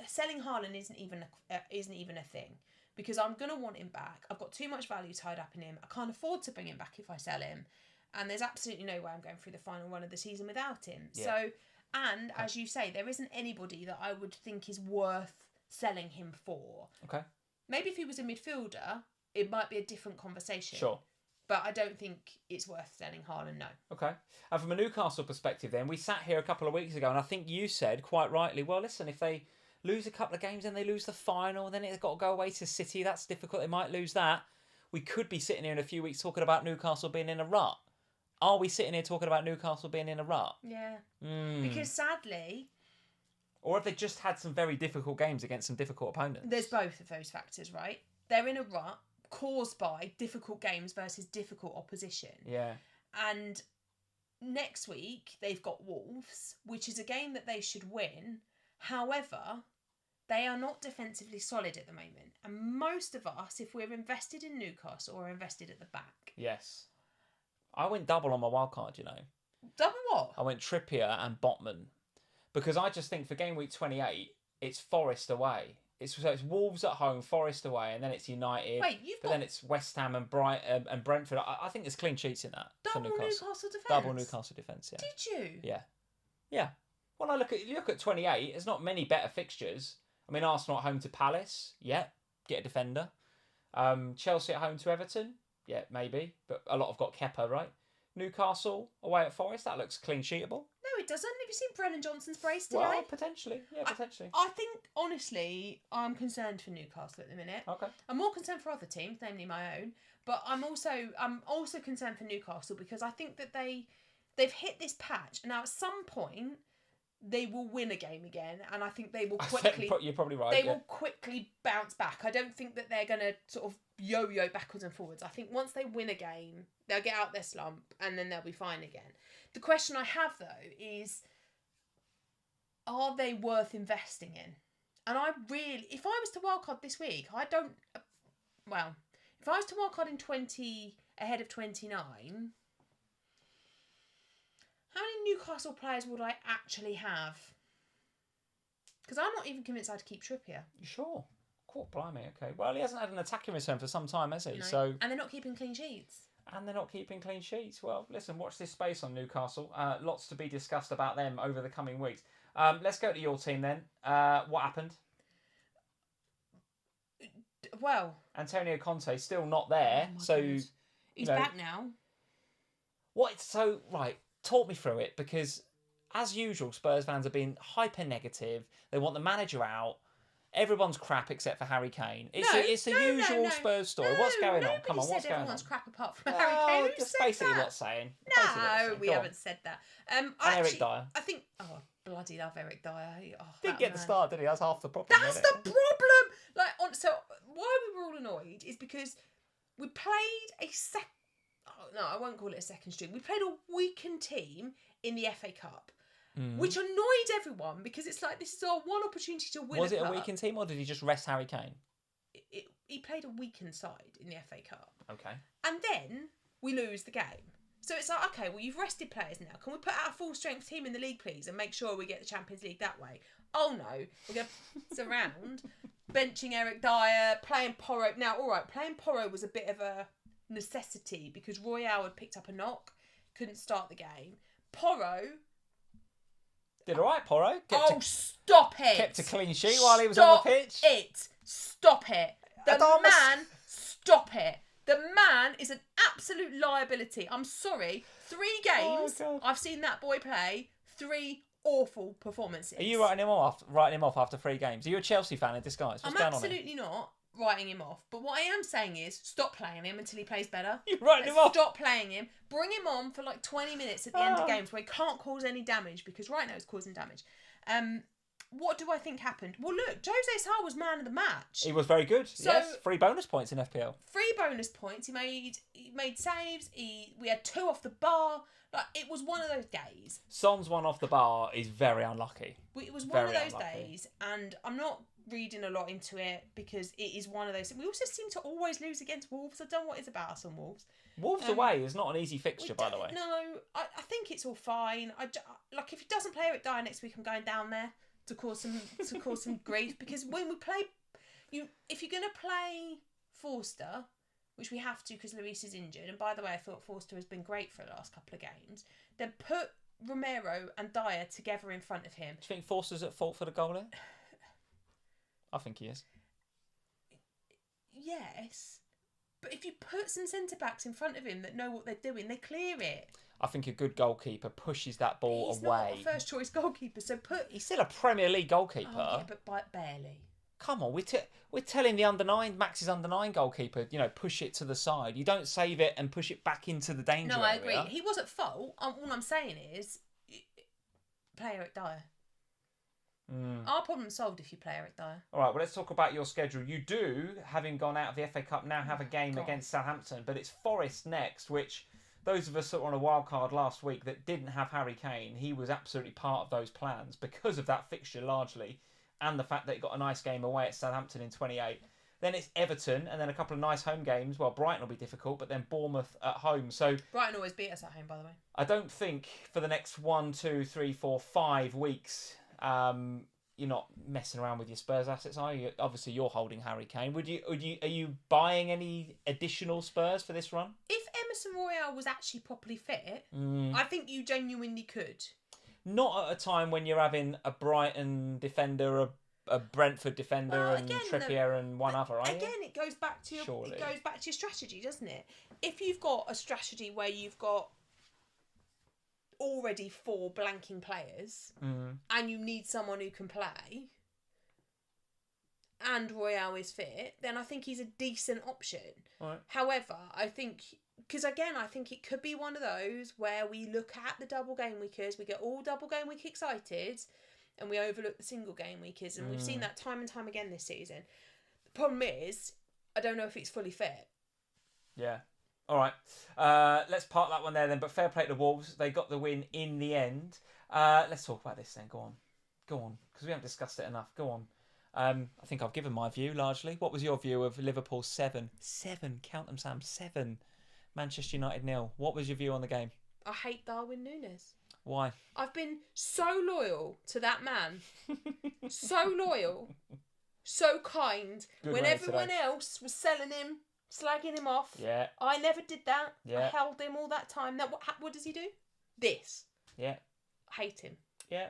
selling Haaland isn't even a thing, because I'm gonna want him back. I've got too much value tied up in him. I can't afford to bring him back if I sell him, and there's absolutely no way I'm going through the final run of the season without him. Yeah. So, and as you say, there isn't anybody that I would think is worth selling him for. Okay. Maybe if he was a midfielder, it might be a different conversation. Sure. But I don't think it's worth selling Haaland, no. Okay. And from a Newcastle perspective then, we sat here a couple of weeks ago and I think you said quite rightly, well, listen, if they lose a couple of games and they lose the final, then it's got to go away to City. That's difficult. They might lose that. We could be sitting here in a few weeks talking about Newcastle being in a rut. Are we sitting here talking about Newcastle being in a rut? Yeah. Because sadly... Or have they just had some very difficult games against some difficult opponents? There's both of those factors, right? They're in a rut caused by difficult games versus difficult opposition. Yeah. And next week, they've got Wolves, which is a game that they should win. However, they are not defensively solid at the moment. And most of us, if we're invested in Newcastle, are invested at the back. Yes. I went double on my wildcard, you know. Double what? I went Trippier and Botman. Because I just think for game week 28, it's Forest away. It's Wolves at home, Forest away, and then it's United. Wait, then it's West Ham and Brighton and Brentford. I think there's clean sheets in that. Double Newcastle defence. Double Newcastle defence. Yeah. Did you? Yeah, yeah. When I look at 28, there's not many better fixtures. I mean, Arsenal at home to Palace. Yeah, get a defender. Chelsea at home to Everton. Yeah, maybe, but a lot have got Kepa, right? Newcastle away at Forest. That looks clean sheetable. No, it doesn't. Have you seen Brennan Johnson's brace today? Well, potentially. Yeah, potentially. I think, honestly, I'm concerned for Newcastle at the minute. Okay. I'm more concerned for other teams, namely my own. But I'm also concerned for Newcastle because I think that they've hit this patch, and now at some point they will win a game again, and I think they will quickly. You're probably right. They will quickly bounce back. I don't think that they're going to sort of yo-yo backwards and forwards. I think once they win a game, they'll get out their slump, and then they'll be fine again. The question I have, though, is are they worth investing in? And if I was to wildcard this week, if I was to wildcard in 20 ahead of 29, how many Newcastle players would I actually have? Because I'm not even convinced I'd keep Trippier. You sure? Cool, blimey, okay. Well, he hasn't had an attacking return for some time, has he? No. So. And they're not keeping clean sheets. Well, listen, watch this space on Newcastle. Lots to be discussed about them over the coming weeks. Let's go to your team then. What happened? Well, Antonio Conte still not there. So God. He's back now. Right, talk me through it, because as usual, Spurs fans have been hyper negative. They want the manager out. Everyone's crap except for Harry Kane. It's the usual Spurs story. What's going on? Come on, what's going on? Everyone's crap apart from Harry Kane. That's basically what's saying. No, we haven't said that. Eric Dyer. I think. Oh, bloody love Eric Dyer. Didn't get the start, did he? That's half the problem. That's the problem. So why we were all annoyed is because we played I won't call it a second string. We played a weakened team in the FA Cup. Which annoyed everyone because it's like this is our one opportunity to win. Was it a weakened team or did he just rest Harry Kane? He played a weakened side in the FA Cup. Okay. And then we lose the game. So it's like, okay, well, you've rested players now. Can we put out a full strength team in the league, please, and make sure we get the Champions League that way? Oh no, we're going to surround benching Eric Dyer, playing Porro. Now, all right, playing Porro was a bit of a necessity because Royale had picked up a knock, couldn't start the game. Porro. Did all right, Porro. Stop it. Kept a clean sheet while he was on the pitch. Stop it. Stop it. The man is an absolute liability. I'm sorry. 3 games I've seen that boy play. 3 awful performances. Are you writing him off after 3 games? Are you a Chelsea fan in disguise? What's going on here? I'm absolutely not writing him off. But what I am saying is stop playing him until he plays better. You're writing him off? Stop playing him. Bring him on for like 20 minutes at the end of games where he can't cause any damage, because right now he's causing damage. What do I think happened? Well, look, Jose Sarr was man of the match. He was very good. So, yes, 3 bonus points in FPL. 3 bonus points. He made saves. We had 2 off the bar. Like, it was one of those days. Son's 1 off the bar is very unlucky. It was one of those days, and I'm not reading a lot into it because it is one of those. We also seem to always lose against Wolves. I don't know what it's about us on Wolves. Wolves away is not an easy fixture, by the way. No, I think it's all fine. Like, if he doesn't play Eric Dyer next week, I'm going down there. to cause some grief, because when we play, if you're going to play Forster, which we have to because Luis is injured, and by the way, I thought Forster has been great for the last couple of games, then put Romero and Dyer together in front of him. Do you think Forster's at fault for the goal there? I think he is. Yes. But if you put some centre-backs in front of him that know what they're doing, they clear it. I think a good goalkeeper pushes that ball away. He's not a first-choice goalkeeper, so He's still a Premier League goalkeeper. Oh, yeah, but barely. Come on, we're telling the under-9, Max's under-9 goalkeeper, push it to the side. You don't save it and push it back into the danger area. No, I agree. He was at fault. All I'm saying is, play Eric Dyer. Our problem's solved if you play Eric Dyer. All right, well, let's talk about your schedule. You do, having gone out of the FA Cup, now have a game against Southampton, but it's Forest next, which those of us that were on a wild card last week that didn't have Harry Kane, he was absolutely part of those plans because of that fixture largely, and the fact that he got a nice game away at Southampton in 28. Then it's Everton, and then a couple of nice home games. Well, Brighton will be difficult, but then Bournemouth at home. So Brighton always beat us at home, by the way. I don't think for the next 1, 2, 3, 4, 5 weeks, you're not messing around with your Spurs assets, are you? Obviously, you're holding Harry Kane. Are you buying any additional Spurs for this run? If Emerson Royale was actually properly fit, I think you genuinely could. Not at a time when you're having a Brighton defender, a Brentford defender, and Trippier and one other, are you? Again, it goes back to your strategy, doesn't it? If you've got a strategy where you've got already 4 blanking players and you need someone who can play and Royale is fit, then I think he's a decent option. Right. However, I think it could be one of those where we look at the double game weekers, we get all double game week excited and we overlook the single game weekers, and we've seen that time and time again this season. The problem is, I don't know if he's fully fit. Yeah. All right, let's park that one there then. But fair play to Wolves. They got the win in the end. Let's talk about this then. Go on, because we haven't discussed it enough. Go on. I think I've given my view largely. What was your view of Liverpool 7? 7, count them, Sam. 7. Manchester United 0. What was your view on the game? I hate Darwin Núñez. Why? I've been so loyal to that man. So loyal. So kind. Good when rate everyone today. else was selling him, slagging him off. Yeah. I never did that. Yeah. I held him all that time. Now, what does he do? This. Yeah. I hate him. Yeah.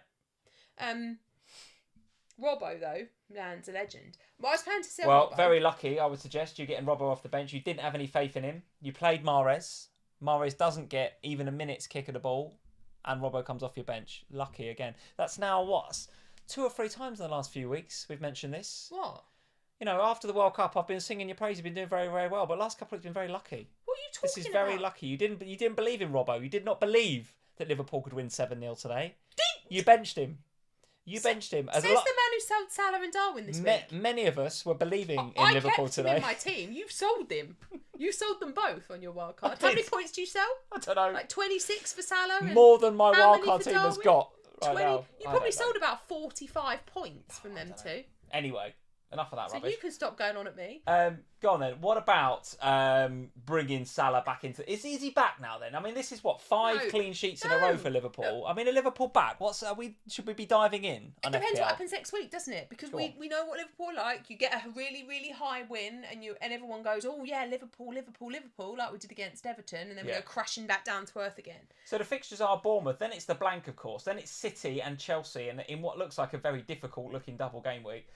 Robbo, though, man's a legend. But I was planning to sell Well, Robbo. very lucky, I would suggest, you getting Robbo off the bench. You didn't have any faith in him. You played Mahrez. Mahrez doesn't get even a minute's kick of the ball, and Robbo comes off your bench. Lucky again. That's now what? 2 or 3 times in the last few weeks we've mentioned this. What? After the World Cup, I've been singing your praise. You've been doing very, very well. But last couple, it's been very lucky. What are you talking about? This is very lucky. You didn't believe in Robbo. You did not believe that Liverpool could win 7-0 today. You benched him. Benched him. Says the man who sold Salah and Darwin this week. Many of us were believing in Liverpool today. I kept him in my team. You've sold him. You sold them both on your wildcard. How many points do you sell? I don't know. Like 26 for Salah? More than my wildcard team has got right 20, now. You probably sold about 45 points from them two. Anyway, enough of that rubbish. So you can stop going on at me. Go on then. What about bringing Salah back into... Is he back now then? I mean, this is what, 5 clean sheets in a row for Liverpool. No. I mean, a Liverpool back. Should we be diving in on It depends FPL? what happens next week, doesn't it? Because we know what Liverpool are like. You get a really, really high win and everyone goes, oh yeah, Liverpool, like we did against Everton, and then we go crashing back down to earth again. So the fixtures are Bournemouth, then it's the blank, of course, then it's City and Chelsea, and in what looks like a very difficult looking double game week.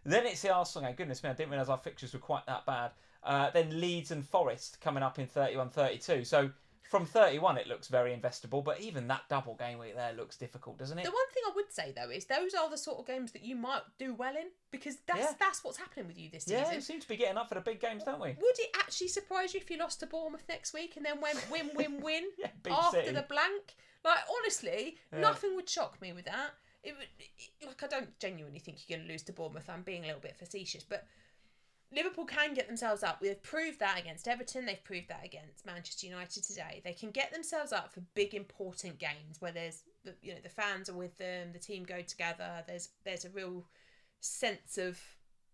Then it's the Arsenal game. Goodness me, I didn't realise our fixtures were quite that bad. Then Leeds and Forest coming up in 31-32. So from 31 it looks very investable, but even that double game week there looks difficult, doesn't it? The one thing I would say though is those are the sort of games that you might do well in, because that's what's happening with you this season. Yeah, we seem to be getting up for the big games, don't we? Would it actually surprise you if you lost to Bournemouth next week and then went win Yeah, after City. the blank? Like honestly, nothing would shock me with that. I don't genuinely think you're going to lose to Bournemouth. I'm being a little bit facetious, but Liverpool can get themselves up. They've proved that against Everton. They've proved that against Manchester United today. They can get themselves up for big, important games where there's the fans are with them, the team go together. There's a real sense of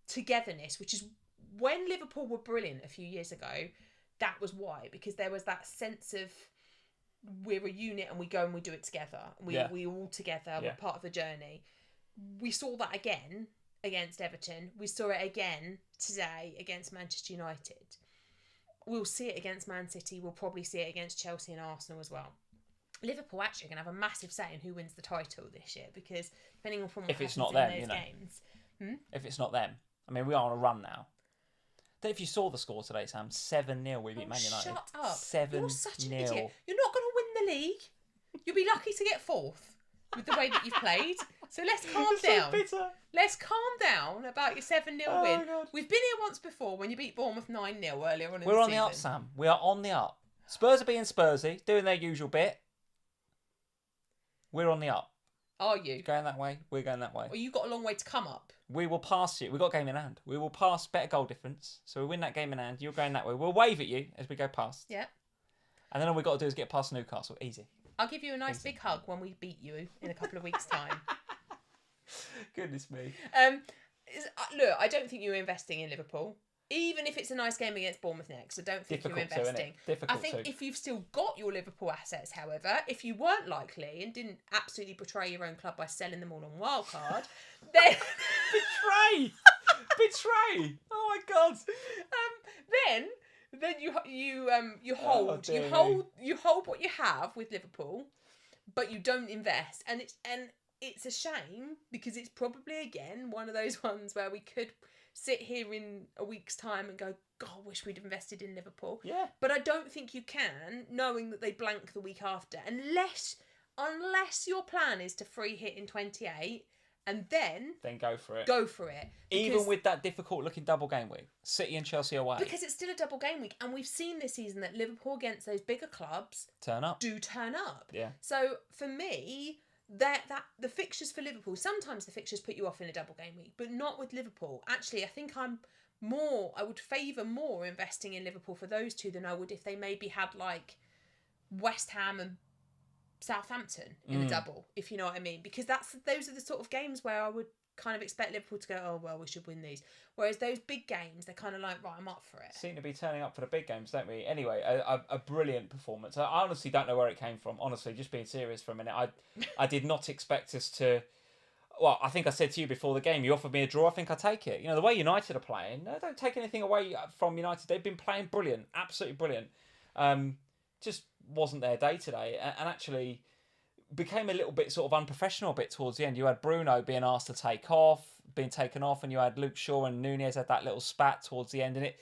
togetherness, which is when Liverpool were brilliant a few years ago. That was why, because there was that sense of we're a unit and we go and we do it together. We all together. We're part of the journey. we saw that again against Everton. We saw it again today against Manchester United. We'll see it against Man City. We'll probably see it against Chelsea and Arsenal as well. Liverpool actually going to have a massive say in who wins the title this year, because depending on what happens in those games. If it's not them. I mean, we are on a run now. Don't know if you saw the score today, Sam. 7-0 we beat Man United. Shut up. 7-0. You're such an idiot. You're not going to win the league. You'll be lucky to get fourth with the way that you've played. So let's calm down. So bitter. Let's calm down about your 7-0 win. God. We've been here once before when you beat Bournemouth 9-0 earlier on in the season. We're on the up, Sam. We are on the up. Spurs are being Spursy, doing their usual bit. We're on the up. Are you? Going that way, we're going that way. Well, you've got a long way to come up. We will pass you. We've got a game in hand. We will pass better goal difference. So we win that game in hand. You're going that way. We'll wave at you as we go past. Yeah. And then all we've got to do is get past Newcastle. Easy. I'll give you a nice big hug when we beat you in a couple of weeks' time. Goodness me. Look, I don't think you're investing in Liverpool. Even if it's a nice game against Bournemouth next, I don't think you're investing. I think if you've still got your Liverpool assets, however, if you weren't likely and didn't absolutely betray your own club by selling them all on Wildcard, then betray. Oh my God. Then you hold what you have with Liverpool, but you don't invest, and it's a shame, because it's probably again one of those ones where we could sit here in a week's time and go, God, I wish we'd invested in Liverpool. Yeah. But I don't think you can, knowing that they blank the week after, unless your plan is to free hit in 28 and then go for it. Go for it. Even with that difficult looking double game week, City and Chelsea away. Because it's still a double game week, and we've seen this season that Liverpool against those bigger clubs turn up. Yeah. So for me, that the fixtures for Liverpool, sometimes the fixtures put you off in a double game week, but not with Liverpool. Actually, I think I would favour more investing in Liverpool for those two than I would if they maybe had like West Ham and Southampton in the double, if you know what I mean. Because those are the sort of games where I would kind of expect Liverpool to go, oh, well, we should win these. Whereas those big games, they're kind of like, right, I'm up for it. Seem to be turning up for the big games, don't we? Anyway, a brilliant performance. I honestly don't know where it came from. Honestly, just being serious for a minute. I did not expect us to... Well, I think I said to you before the game, you offered me a draw, I think I take it. You know, the way United are playing, I don't take anything away from United. They've been playing brilliant, absolutely brilliant. Just wasn't their day today. And actually became a little bit sort of unprofessional a bit towards the end. You had Bruno being asked to being taken off, and you had Luke Shaw and Nunez had that little spat towards the end. And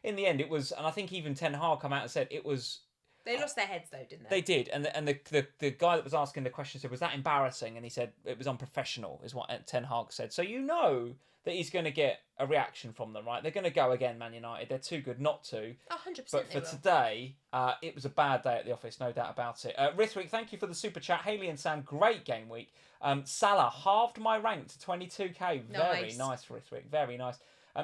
in the end, it was, and I think even Ten Hag come out and said it was... They lost their heads though, didn't They they? did, and the guy that was asking the question said, was that embarrassing? And he said it was unprofessional, is what Ten Hag said. So you know that he's going to get a reaction from them, right? They're going to go again, Man United. They're too good not to. 100%. But for today, it was a bad day at the office, no doubt about it. Rithwik, thank you for the super chat. Haley and Sam, great game week. Salah halved my rank to 22k. Very nice, Rithwik. Very nice.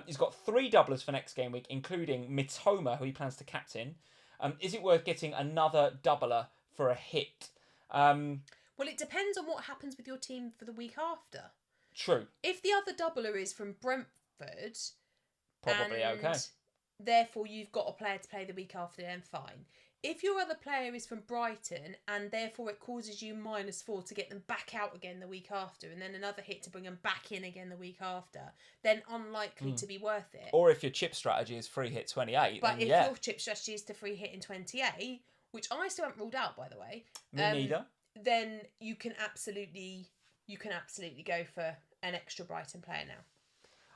He's got 3 doublers for next game week, including Mitoma, who he plans to captain. Is it worth getting another doubler for a hit? Well, it depends on what happens with your team for the week after. True. If the other doubler is from Brentford, probably okay. Therefore, you've got a player to play the week after, then fine. If your other player is from Brighton and therefore it causes you -4 to get them back out again the week after, and then another hit to bring them back in again the week after, then unlikely to be worth it. Or if your chip strategy is free hit 28. But then, if your chip strategy is to free hit in 28, which I still haven't ruled out, by the way. Me neither. Then you can absolutely go for an extra Brighton player now.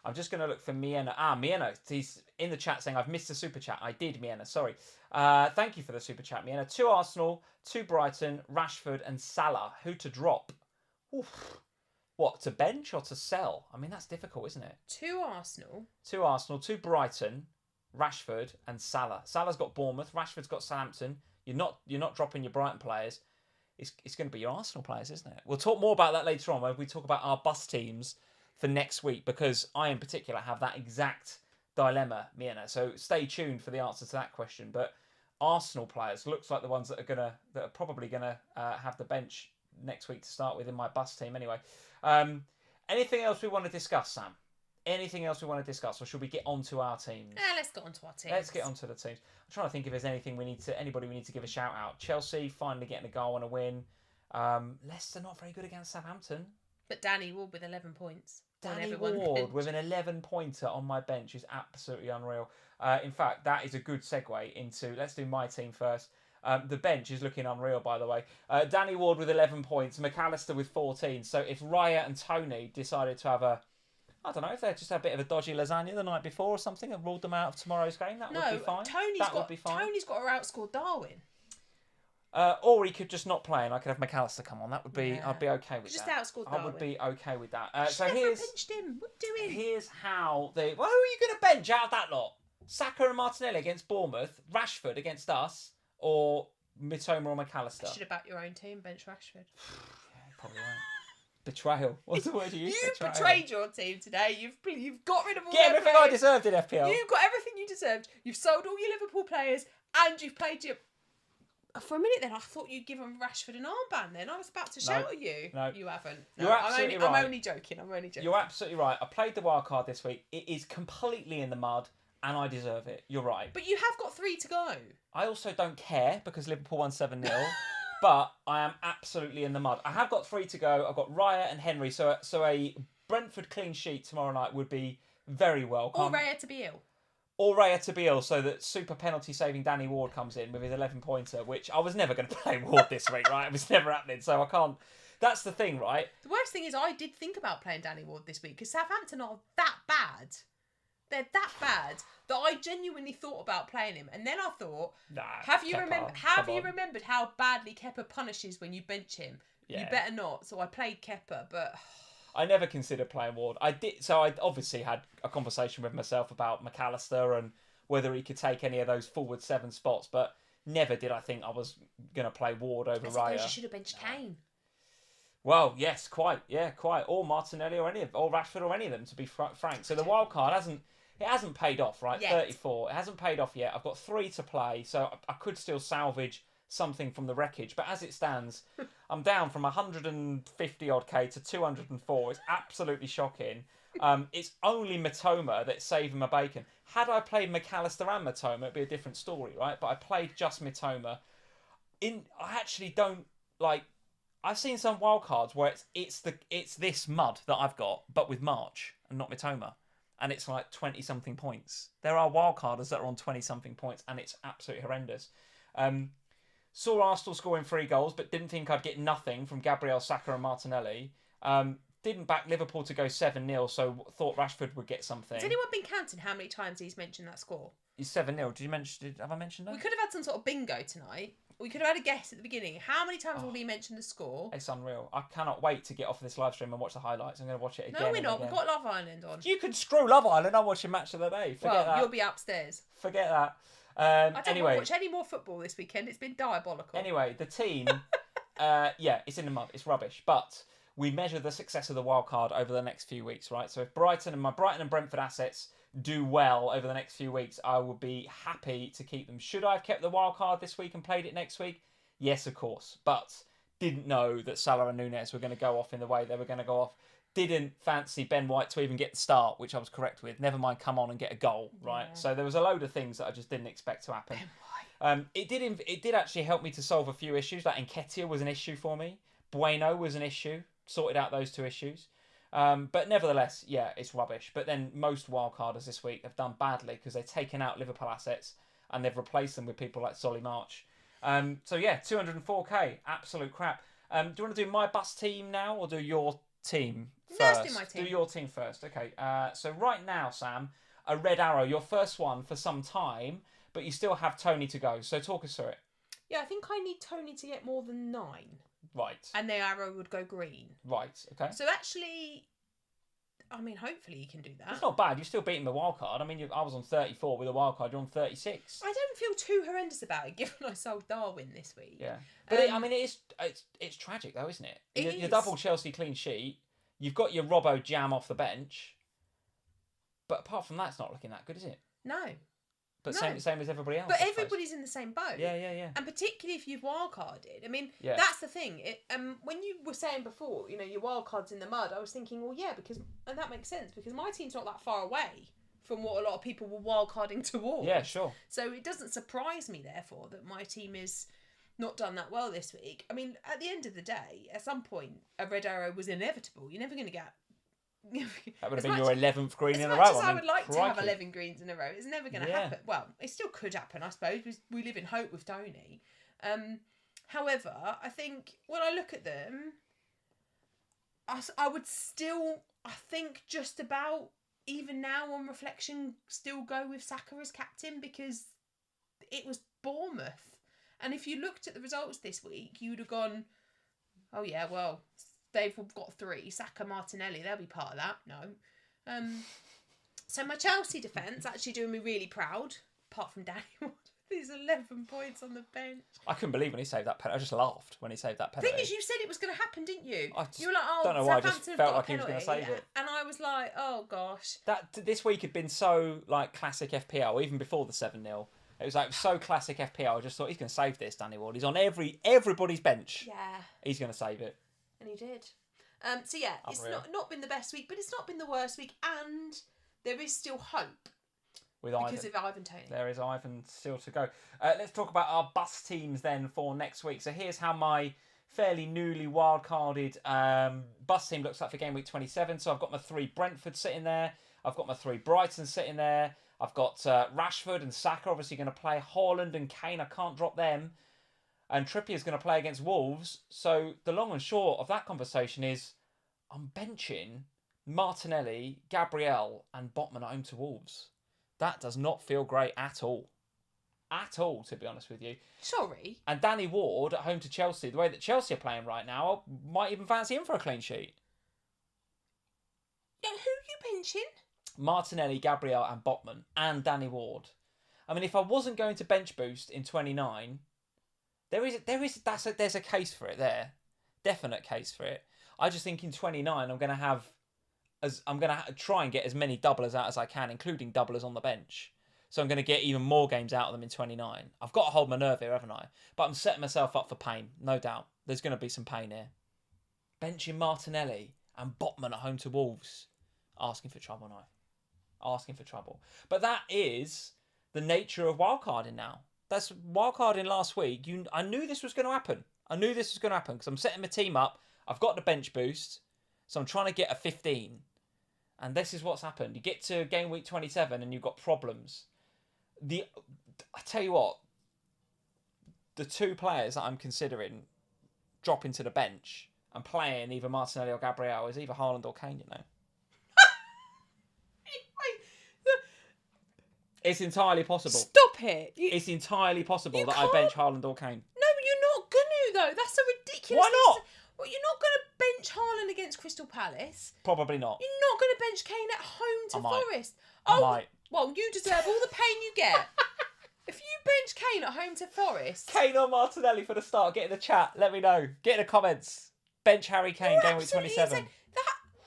I'm just going to look for Miena. Miena. He's in the chat saying, I've missed the super chat. I did, Miena. Sorry. Thank you for the super chat, Miena. 2 Arsenal, 2 Brighton, Rashford and Salah. Who to drop? Oof. What, to bench or to sell? I mean, that's difficult, isn't it? 2 Arsenal. 2 Arsenal, 2 Brighton, Rashford and Salah. Salah's got Bournemouth. Rashford's got Southampton. You're not dropping your Brighton players. It's going to be your Arsenal players, isn't it? We'll talk more about that later on when we talk about our bus teams for next week, because I in particular have that exact dilemma, Miena. So stay tuned for the answer to that question. But Arsenal players looks like the ones that are probably gonna have the bench next week to start with in my bus team. Anyway, anything else we want to discuss, Sam? Anything else we want to discuss, or should we get on to our teams? Let's get on to our teams. Let's get on to the teams. I'm trying to think if there's anybody we need to give a shout out. Chelsea finally getting a goal and a win. Leicester not very good against Southampton. But Danny Ward with 11 points. Danny Ward with an 11-pointer on my bench is absolutely unreal. In fact, that is a good segue into... Let's do my team first. The bench is looking unreal, by the way. Danny Ward with 11 points, McAllister with 14. So if Raya and Tony decided to have a... I don't know, if they just had a bit of a dodgy lasagna the night before or something and ruled them out of tomorrow's game, that would be fine. Would be fine. Tony's got to outscore Darwin. Or he could just not play and I could have McAllister come on. That would be... I'd be okay with that. Just outscore Darwin. I would be okay with that. So benched him. What are you doing? Here's how they... Well, who are you going to bench out of that lot? Saka and Martinelli against Bournemouth, Rashford against us, or Mitoma or McAllister? You should have backed your own team, bench Rashford. Yeah, probably right. Betrayal. What's the word you use? You betrayed your team today. You've got rid of all Get everything I deserved in FPL. You've got everything you deserved. You've sold all your Liverpool players and you've played your... For a minute then, I thought you'd given Rashford an armband then. I was about to shout at you. No. You haven't. No, you're absolutely right. I'm only joking. You're absolutely right. I played the wildcard this week. It is completely in the mud and I deserve it. You're right. But you have got 3 to go. I also don't care because Liverpool won 7-0. But I am absolutely in the mud. I have got 3 to go. I've got Raya and Henry. So a Brentford clean sheet tomorrow night would be very welcome. Or Raya to be ill. Or Raya to be ill, so that super penalty saving Danny Ward comes in with his 11-pointer, which I was never going to play Ward this week, right? It was never happening, so I can't. That's the thing, right? The worst thing is I did think about playing Danny Ward this week because Southampton are that bad. They're that bad that I genuinely thought about playing him, and then I thought, have you remembered how badly Kepa punishes when you bench him? Yeah. You better not. So I played Kepa, but. I never considered playing Ward. I did, so I obviously had a conversation with myself about McAllister and whether he could take any of those forward 7 spots, but never did I think I was going to play Ward over Raya. I suppose you should have benched Kane. Well, yes, quite, or Martinelli or Rashford or any of them, to be frank. So the wild card hasn't paid off, right? Yet. 34. It hasn't paid off yet. I've got 3 to play, so I could still salvage something from the wreckage, but as it stands, I'm down from 150 odd K to 204. It's absolutely shocking. It's only Mitoma that's saving my bacon. Had I played McAllister and Mitoma, it'd be a different story, right? But I played just Mitoma. I actually don't like. I've seen some wildcards where it's this mud that I've got, but with March and not Mitoma, and it's like 20-something points. There are wildcarders that are on 20-something points, and it's absolutely horrendous. Saw Arsenal scoring 3 goals, but didn't think I'd get nothing from Gabriel, Saka and Martinelli. Didn't back Liverpool to go 7-0, so thought Rashford would get something. Has anyone been counting how many times he's mentioned that score? He's 7-0. Have I mentioned that? We could have had some sort of bingo tonight. We could have had a guess at the beginning. How many times will he mention the score? It's unreal. I cannot wait to get off of this live stream and watch the highlights. I'm going to watch it again. No, we're not. We've got Love Island on. You can screw Love Island. I'm watching Match of the Day. Forget that. You'll be upstairs. Forget that. I don't want to watch any more football this weekend. It's been diabolical. Anyway, the team, it's in the mud. It's rubbish. But we measure the success of the wild card over the next few weeks, right? So if my Brighton and Brentford assets do well over the next few weeks, I will be happy to keep them. Should I have kept the wild card this week and played it next week? Yes, of course. But didn't know that Salah and Nunez were going to go off in the way they were going to go off. Didn't fancy Ben White to even get the start, which I was correct with. Never mind come on and get a goal, right? Yeah. So there was a load of things that I just didn't expect to happen. Ben White. It did actually help me to solve a few issues. Like Nketiah was an issue for me. Bueno was an issue. Sorted out those 2 issues. But nevertheless, yeah, it's rubbish. But then most wildcarders this week have done badly because they've taken out Liverpool assets and they've replaced them with people like Solly March. So yeah, 204k, absolute crap. Do you want to do my bus team now or do your team first? Let's do my team. Do your team first. Okay. So right now, Sam, a red arrow, your first one for some time, but you still have Tony to go. So talk us through it. Yeah, I think I need Tony to get more than 9. Right. And the arrow would go green. Right. Okay. So actually, I mean, hopefully you can do that. It's not bad. You're still beating the wild card. I mean, I was on 34 with a wild card. You're on 36. I don't feel too horrendous about it, given I sold Darwin this week. Yeah, but it's tragic though, isn't it? Your double Chelsea clean sheet. You've got your Robbo Jam off the bench, but apart from that, it's not looking that good, is it? No. But same as everybody else. But everybody's in the same boat. Yeah. And particularly if you've wildcarded. I mean, that's the thing. When you were saying before, your wildcard's in the mud, I was thinking, well, yeah, and that makes sense because my team's not that far away from what a lot of people were wildcarding towards. Yeah, sure. So it doesn't surprise me, therefore, that my team is not done that well this week. I mean, at the end of the day, at some point, a red arrow was inevitable. You're never going to get... That would have been your 11th green in a row. As much as I would like to have 11 greens in a row, it's never going to happen. Well, it still could happen, I suppose. We live in hope with Tony. However, I think when I look at them, I would still, I think just about, even now on reflection, still go with Saka as captain because it was Bournemouth. And if you looked at the results this week, you would have gone, oh yeah, well... They've got 3. Saka, Martinelli, they'll be part of that. No. So my Chelsea defence actually doing me really proud, apart from Danny Ward. These 11 points on the bench. I couldn't believe when he saved that penalty. I just laughed when he saved that penalty. The thing is, you said it was going to happen, didn't you? You were like, oh, don't know why. I just felt like he was going to save it. And I was like, oh gosh. This week had been so like classic FPL, even before the 7-0. It was like so classic FPL. I just thought he's going to save this, Danny Ward. He's on everybody's bench. Yeah. He's going to save it. And he did. So yeah, it's not been the best week, but it's not been the worst week, and there is still hope because of Ivan Toney. There is Ivan still to go. Let's talk about our bus teams then for next week. So here's how my fairly newly wildcarded bus team looks like for game week 27. So I've got my 3 Brentford sitting there. I've got my 3 Brighton sitting there. I've got Rashford and Saka obviously going to play. Haaland and Kane, I can't drop them. And Trippier's going to play against Wolves. So the long and short of that conversation is I'm benching Martinelli, Gabriel and Botman at home to Wolves. That does not feel great at all. At all, to be honest with you. Sorry. And Danny Ward at home to Chelsea. The way that Chelsea are playing right now, I might even fancy him for a clean sheet. Yeah, who are you benching? Martinelli, Gabriel and Botman. And Danny Ward. I mean, if I wasn't going to bench boost in 29... There's a case for it there, definite case for it. I just think in 29 I'm going to try and get as many doublers out as I can, including doublers on the bench. So I'm going to get even more games out of them in 29. I've got to hold my nerve here, haven't I? But I'm setting myself up for pain, no doubt. There's going to be some pain here. Benching Martinelli and Botman at home to Wolves, asking for trouble now. Asking for trouble. But that is the nature of wildcarding now. That's wildcarding last week. I knew this was going to happen. Because I'm setting my team up. I've got the bench boost. So I'm trying to get a 15. And this is what's happened. You get to game week 27 and you've got problems. I tell you what. The 2 players that I'm considering dropping to the bench and playing either Martinelli or Gabriel is either Haaland or Kane, you know. It's entirely possible. Stop it. It's entirely possible that I bench Haaland or Kane. No, you're not going to, though. That's a ridiculous... Why not? Well, you're not going to bench Haaland against Crystal Palace. Probably not. You're not going to bench Kane at home to Forest. I might. Well, you deserve all the pain you get. If you bench Kane at home to Forest... Kane or Martinelli for the start. Get in the chat. Let me know. Get in the comments. Bench Harry Kane, game week 27.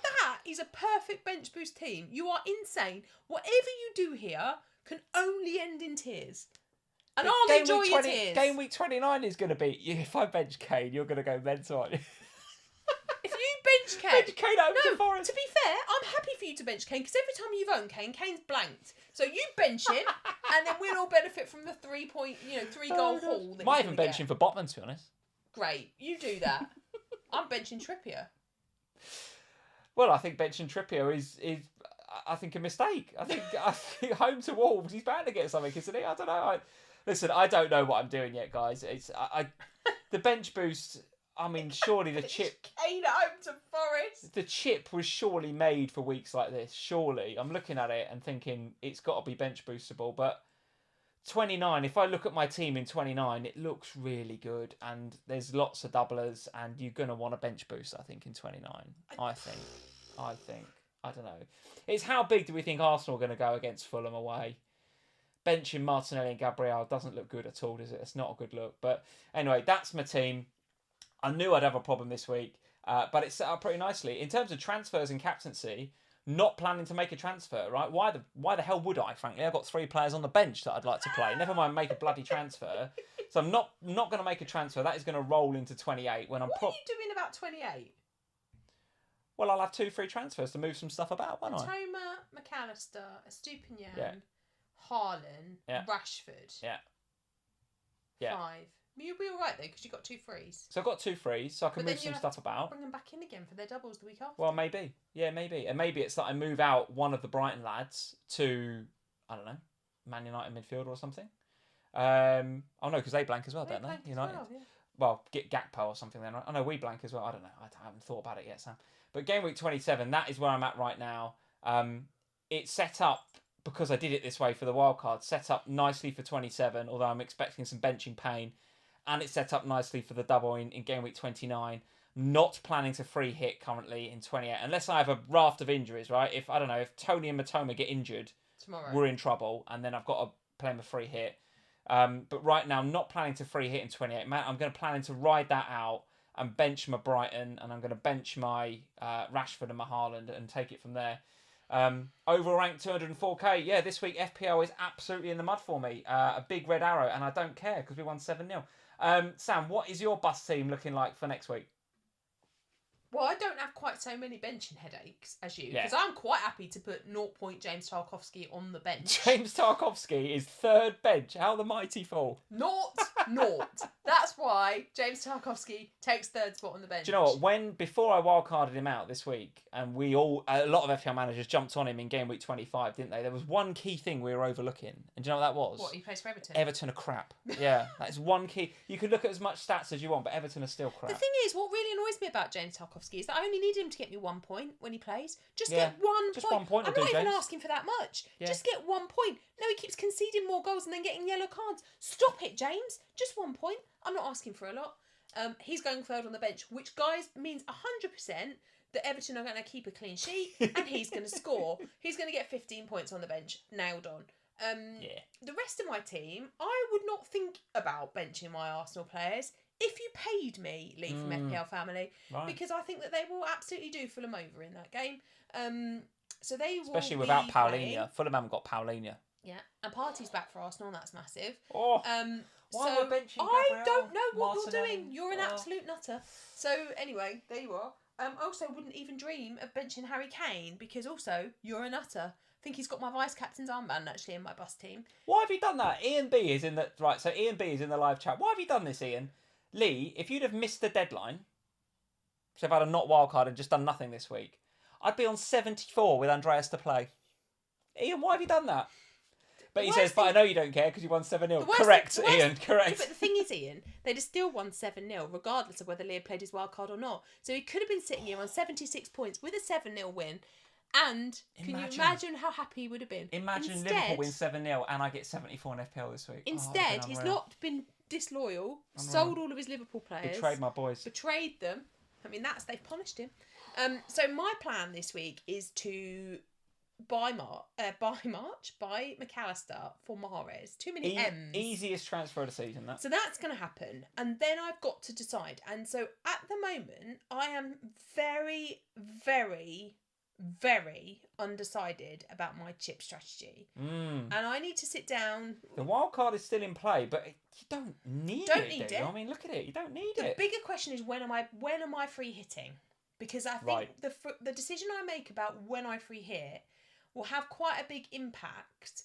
That is a perfect bench boost team. You are insane. Whatever you do here... can only end in tears. And I'll enjoy your tears. Game week 29 is going to be... If I bench Kane, you're going to go mental, aren't you? If you bench Kane... Bench Kane out to Forest. To be fair, I'm happy for you to bench Kane, because every time you've owned Kane, Kane's blanked. So you bench him, and then we'll all benefit from the 3-goal haul. Might even bench him for Botman, to be honest. Great. You do that. I'm benching Trippier. Well, I think benching Trippier is I think a mistake. I think home to Wolves, he's bound to get something, isn't he? I don't know. Listen, I don't know what I'm doing yet, guys. It's the bench boost. I mean, surely the chip. Kane at home to Forest. The chip was surely made for weeks like this. Surely, I'm looking at it and thinking it's got to be bench boostable. But 29. If I look at my team in 29, it looks really good, and there's lots of doublers, and you're gonna want a bench boost. I think in 29. I think. I don't know. It's how big do we think Arsenal are going to go against Fulham away? Benching Martinelli and Gabriel doesn't look good at all, does it? It's not a good look. But anyway, that's my team. I knew I'd have a problem this week, but it's set up pretty nicely. In terms of transfers and captaincy, not planning to make a transfer, right? Why the hell would I, frankly? I've got 3 players on the bench that I'd like to play. Never mind make a bloody transfer. So I'm not going to make a transfer. That is going to roll into 28 when I'm... What are you doing about 28? Well, I'll have 2 free transfers to move some stuff about, won't I? Toma, McAllister, Estupinian, Haaland, Rashford. Yeah. 5. You'll be all right though because you got 2 frees. So I've got 2 frees, so I can move some stuff about. Bring them back in again for their doubles the week after. Well, maybe. Yeah, maybe. And maybe it's that I move out one of the Brighton lads to, I don't know, Man United midfield or something. Oh no, because they blank as well, don't they? United. Well, get Gakpo or something then. Right? Oh no, we blank as well. I don't know. I haven't thought about it yet, Sam. But game week 27, that is where I'm at right now. It's set up, because I did it this way for the wildcard, set up nicely for 27, although I'm expecting some benching pain. And it's set up nicely for the double in game week 29. Not planning to free hit currently in 28, unless I have a raft of injuries, right? If, I don't know, if Tony and Matoma get injured, tomorrow we're in trouble, and then I've got to play him a free hit. But right now, not planning to free hit in 28. I'm going to plan to ride that out and bench my Brighton, and I'm going to bench my Rashford and my Haaland and take it from there. Overall rank 204k. Yeah, this week FPL is absolutely in the mud for me. A big red arrow, and I don't care because we won 7-0. Sam, what is your bus team looking like for next week? Well, I don't have quite so many benching headaches as you, because I'm quite happy to put 0. James Tarkowski on the bench. James Tarkowski is 3rd bench. How the mighty fall. 0. That's why James Tarkowski takes 3rd spot on the bench. Do you know what? Before I wildcarded him out this week, and a lot of FPL managers jumped on him in game week 25, didn't they? There was one key thing we were overlooking, and do you know what that was? What, he plays for Everton? Everton are crap. Yeah, that is one key. You could look at as much stats as you want, but Everton are still crap. The thing is, what really annoys me about James Tarkowski is that I only need him to get me 1 point when he plays. Just get 1 just 1 point. I'm not even asking for that much. Yeah. Just get 1 point. No, he keeps conceding more goals and then getting yellow cards. Stop it, James. Just 1 point. I'm not asking for a lot. He's going 3rd on the bench, which, guys, means 100% that Everton are going to keep a clean sheet and he's going to score. He's going to get 15 points on the bench. Nailed on. The rest of my team, I would not think about benching my Arsenal players if you paid me, Lee from FPL Family, because I think that they will absolutely do Fulham over in that game. So they will, especially without Paulinho. Fulham haven't got Paulinho. Yeah, and Partey's back for Arsenal, and that's massive. Why am I benching Gabriel? I don't know what you're doing. You're an absolute nutter. So anyway, there you are. I also wouldn't even dream of benching Harry Kane, because also you're a nutter. I think he's got my vice captain's armband actually in my bus team. Why have you done that? Ian B is in the right. So Ian B is in the live chat. Why have you done this, Ian? Lee, if you'd have missed the deadline, so if I'd have not wildcard and just done nothing this week, I'd be on 74 with Andreas to play. Ian, why have you done that? But he says, but I know you don't care because you won 7-0. Correct, Ian, correct. Yeah, but the thing is, Ian, they'd have still won 7-0 regardless of whether Lee had played his wildcard or not. So he could have been sitting here on 76 points with a 7-0 win. And can you imagine how happy he would have been? Imagine Liverpool win 7-0 and I get 74 in FPL this week. Instead, he's not been disloyal, sold all of his Liverpool players. Betrayed my boys. Betrayed them. I mean, they've punished him. So my plan this week is to buy McAllister for Mahrez. Too many M's. Easiest transfer of the season. So that's going to happen. And then I've got to decide. And so at the moment, I am very, very, very undecided about my chip strategy. And I need to sit down. The wild card is still in play, but you don't need it. I mean, look at it. You don't need it. The bigger question is when am I free hitting? Because I think the decision I make about when I free hit will have quite a big impact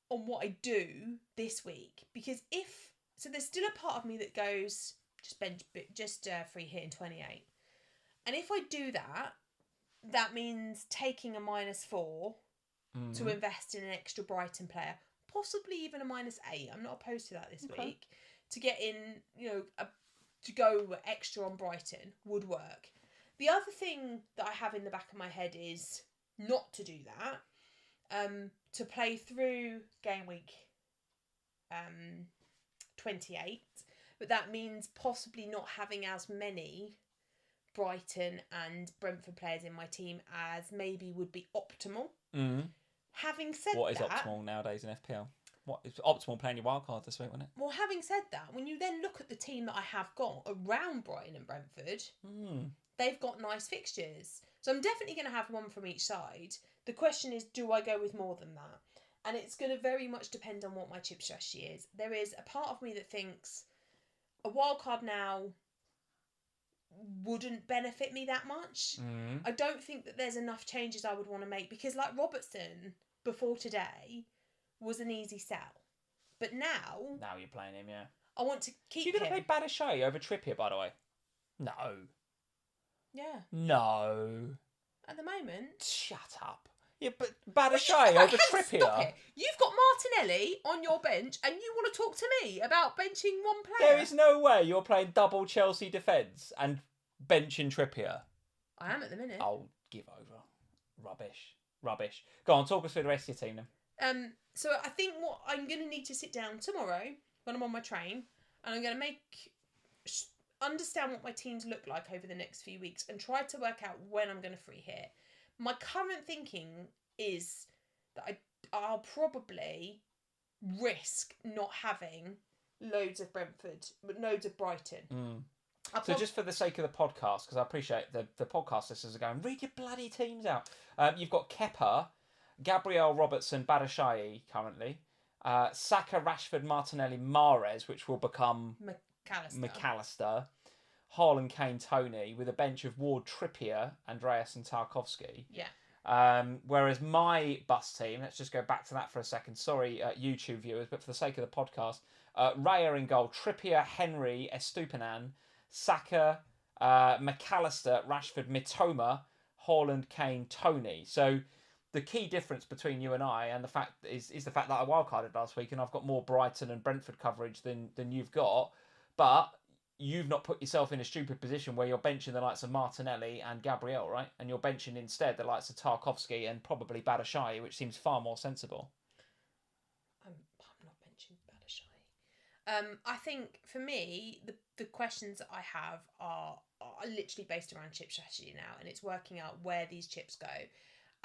on what I do this week. Because there's still a part of me that goes just free hit in 28, and if I do that, that means taking a -4 to invest in an extra Brighton player, possibly even a -8. I'm not opposed to that this week. To get in, to go extra on Brighton would work. The other thing that I have in the back of my head is not to do that, to play through game week 28, but that means possibly not having as many Brighton and Brentford players in my team as maybe would be optimal. Having said that... What is optimal nowadays in FPL? What is optimal playing your wildcard this week, wasn't it? Well, having said that, when you then look at the team that I have got around Brighton and Brentford, they've got nice fixtures. So I'm definitely going to have one from each side. The question is, do I go with more than that? And it's going to very much depend on what my chip strategy is. There is a part of me that thinks a wildcard now wouldn't benefit me that much. I don't think that there's enough changes I would want to make, because like Robertson before today was an easy sell, but now you're playing him. I want to keep You're going to play Batshuayi over Trippier, by the way? No. Yeah. No. At the moment. Shut up. Yeah, but Batshuayi over Trippier. Stop it. You've got Martinelli on your bench and you want to talk to me about benching one player? There is no way you're playing double Chelsea defence and benching Trippier. I am at the minute. Oh, give over. Rubbish. Go on, talk us through the rest of your team then. So I think what I'm going to need to sit down tomorrow when I'm on my train, and I'm going to understand what my teams look like over the next few weeks and try to work out when I'm going to free hit. My current thinking is that I'll probably risk not having loads of Brentford, but loads of Brighton. So just for the sake of the podcast, because I appreciate the podcast listeners are going, read your bloody teams out. You've got Kepa, Gabriel, Robertson, Batshuayi currently. Saka, Rashford, Martinelli, Mahrez, which will become McAllister. Haaland, Kane, Tony, with a bench of Ward, Trippier, Andreas and Tarkowski. Yeah. Whereas my bus team, let's just go back to that for a second. Sorry, YouTube viewers, but for the sake of the podcast, Raya in goal, Trippier, Henry, Estupinan, Saka, McAllister, Rashford, Mitoma, Haaland, Kane, Tony. So the key difference between you and I, and the fact is the fact that I wildcarded last week, and I've got more Brighton and Brentford coverage than you've got, but you've not put yourself in a stupid position where you're benching the likes of Martinelli and Gabriel, right? And you're benching instead the likes of Tarkowski and probably Batshuayi, which seems far more sensible. I'm not benching Batshuayi. I think for me, the questions that I have are literally based around chip strategy now, and it's working out where these chips go.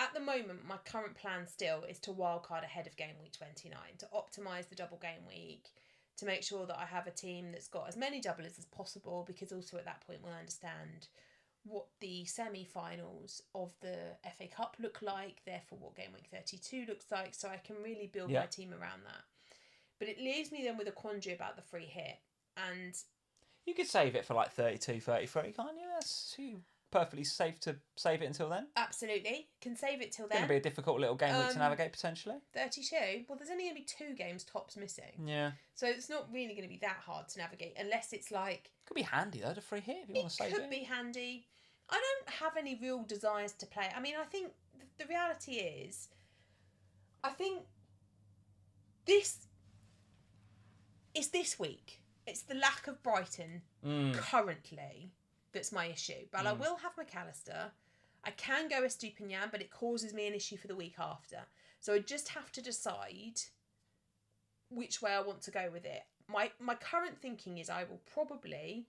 At the moment, my current plan still is to wildcard ahead of game week 29, to optimise the double game week, to make sure that I have a team that's got as many doublers as possible, because also at that point we'll understand what the semi-finals of the FA Cup look like, therefore what game week 32 looks like, so I can really build my team around that. But it leaves me then with a quandary about the free hit, and you could save it for like 32, 33, can't you? That's perfectly safe to save it until then. Absolutely. Can save it till then. It's going to be a difficult little game week to navigate, potentially. 32? Well, there's only going to be 2 games tops missing. Yeah. So it's not really going to be that hard to navigate, unless it's like... Could be handy, though, to free hit if you want to save it. It could be handy. I don't have any real desires to play. I mean, I think the reality is, I think this is this week. It's the lack of Brighton currently that's my issue. But I will have McAllister. I can go Estupinan, but it causes me an issue for the week after. So I just have to decide which way I want to go with it. My current thinking is I will probably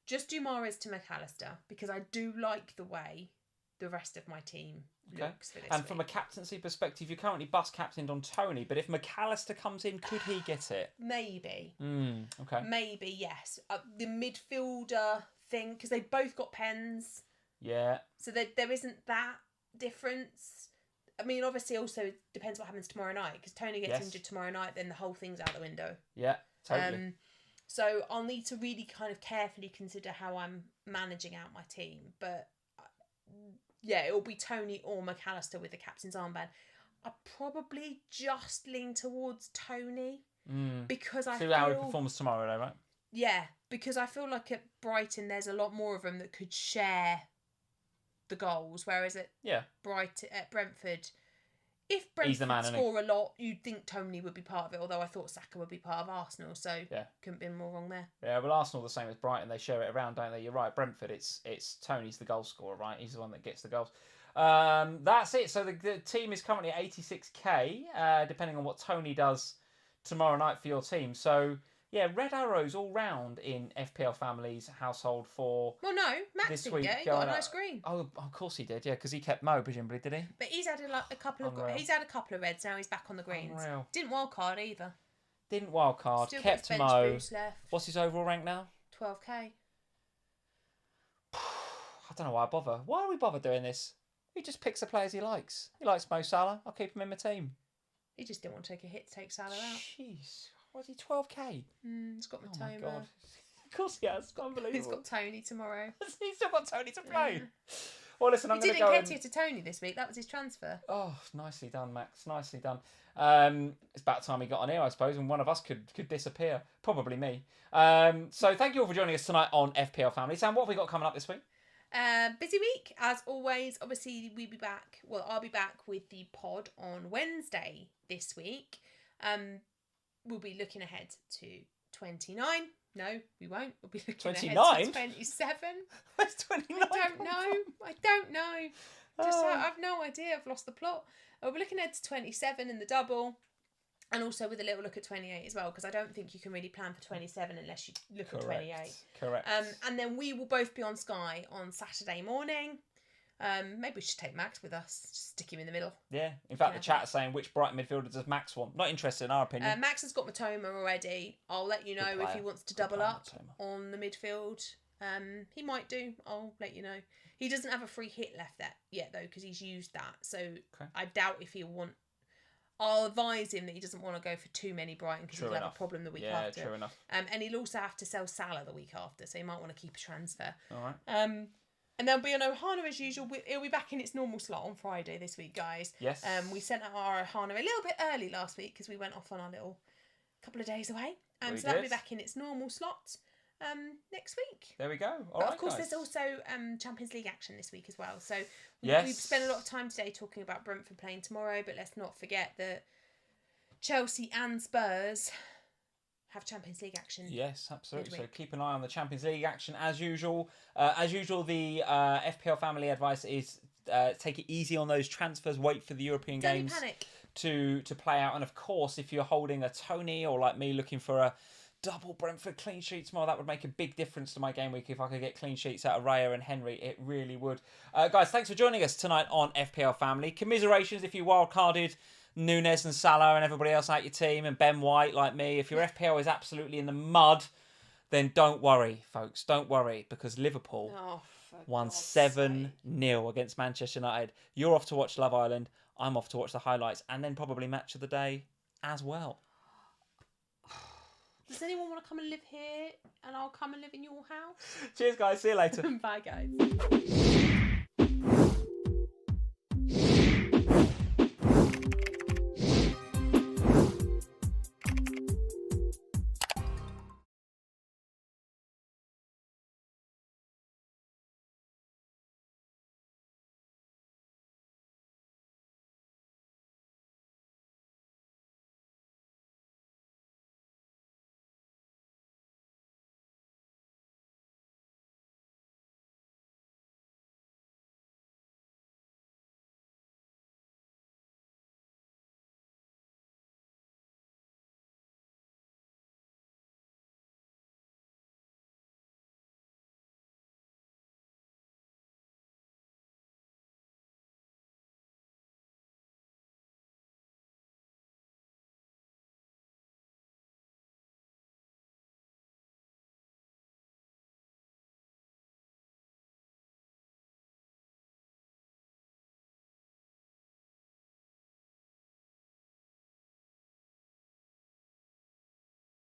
just do Mahrez to McAllister, because I do like the way the rest of my team looks for this And from a captaincy perspective, you're currently bus captained on Tony, but if McAllister comes in, could he get it? Maybe. Okay. Maybe, yes. The midfielder thing, because they both got pens. Yeah. So there isn't that difference. I mean, obviously, also depends what happens tomorrow night, because Tony gets injured tomorrow night, then the whole thing's out the window. Yeah, totally. So I'll need to really kind of carefully consider how I'm managing out my team. But yeah, it will be Tony or McAllister with the captain's armband. I probably just lean towards Tony because I feel... how he performs tomorrow, though, right? Yeah, because I feel like at Brighton there's a lot more of them that could share the goals, whereas at Brentford, if Brentford score a lot, you'd think Tony would be part of it, although I thought Saka would be part of Arsenal, so couldn't be more wrong there. Yeah, well, Arsenal the same as Brighton, they share it around, don't they? You're right, Brentford, it's Tony's the goal scorer, right? He's the one that gets the goals. That's it. So the team is currently at 86k, depending on what Tony does tomorrow night for your team. So yeah, red arrows all round in FPL Family's household for. Well, no, Max didn't get. He got a nice green. Oh, of course he did. Yeah, because he kept Mo, presumably, did he? But he's had a couple of. He's had a couple of reds. Now he's back on the greens. Unreal. Didn't wildcard either. Didn't wildcard. Still Kept bench Mo. boost left. What's his overall rank now? 12k. I don't know why I bother. Why are we bother doing this? He just picks the players he likes. He likes Mo Salah. I'll keep him in my team. He just didn't want to take a hit to take Salah out. Jeez. Was he 12k? He's got Matoma. Oh my God. Of course he has. Unbelievable. He's got Tony tomorrow. He's still got Tony to play. Well, listen, I'm He going to didn't go. Nketiah to Tony this week. That was his transfer. Oh, nicely done, Max. Nicely done. It's about time he got on here, I suppose, and one of us could disappear. Probably me. So thank you all for joining us tonight on FPL Family. Sam, what have we got coming up this week? Busy week, as always. Obviously, we'll be back. Well, I'll be back with the pod on Wednesday this week. We'll be looking ahead to 29. No, we won't. We'll be looking 29? ahead to 27. Where's 29? I don't know. I've no idea. I've lost the plot. We'll be looking ahead to 27 in the double. And also with a little look at 28 as well, because I don't think you can really plan for 27 unless you look at 28. Correct. And then we will both be on Sky on Saturday morning. Maybe we should take Max with us. Just stick him in the middle. Yeah. In fact, the chat is saying, which Brighton midfielder does Max want? Not interested in our opinion. Max has got Matoma already. I'll let you know if he wants to double up on the midfield. He might do. I'll let you know. He doesn't have a free hit left yet, though, because he's used that. So I doubt if he'll want... I'll advise him that he doesn't want to go for too many Brighton because he'll have a problem the week after. Yeah, true enough. And he'll also have to sell Salah the week after, so he might want to keep a transfer. All right. And there'll be an Ohana as usual. It'll be back in its normal slot on Friday this week, guys. Yes. We sent out our Ohana a little bit early last week because we went off on our little couple of days away. So that'll be back in its normal slot next week. There we go. But of course, there's also Champions League action this week as well. So we've spent a lot of time today talking about Brentford playing tomorrow, but let's not forget that Chelsea and Spurs have Champions League action. Yes, absolutely. midweek. So keep an eye on the Champions League action as usual. The FPL family advice is take it easy on those transfers. Wait for the European games to play out. And of course, if you're holding a Tony or like me looking for a double Brentford clean sheet tomorrow, that would make a big difference to my game week if I could get clean sheets out of Raya and Henry. It really would. Guys, thanks for joining us tonight on FPL Family. Commiserations if you wildcarded Nunez and Salah and everybody else out your team and Ben White like me. If your FPL is absolutely in the mud, then don't worry, folks. Don't worry, because Liverpool won 7-0 against Manchester United. You're off to watch Love Island. I'm off to watch the highlights and then probably match of the day as well. Does anyone want to come and live here and I'll come and live in your house? Cheers, guys. See you later. Bye, guys.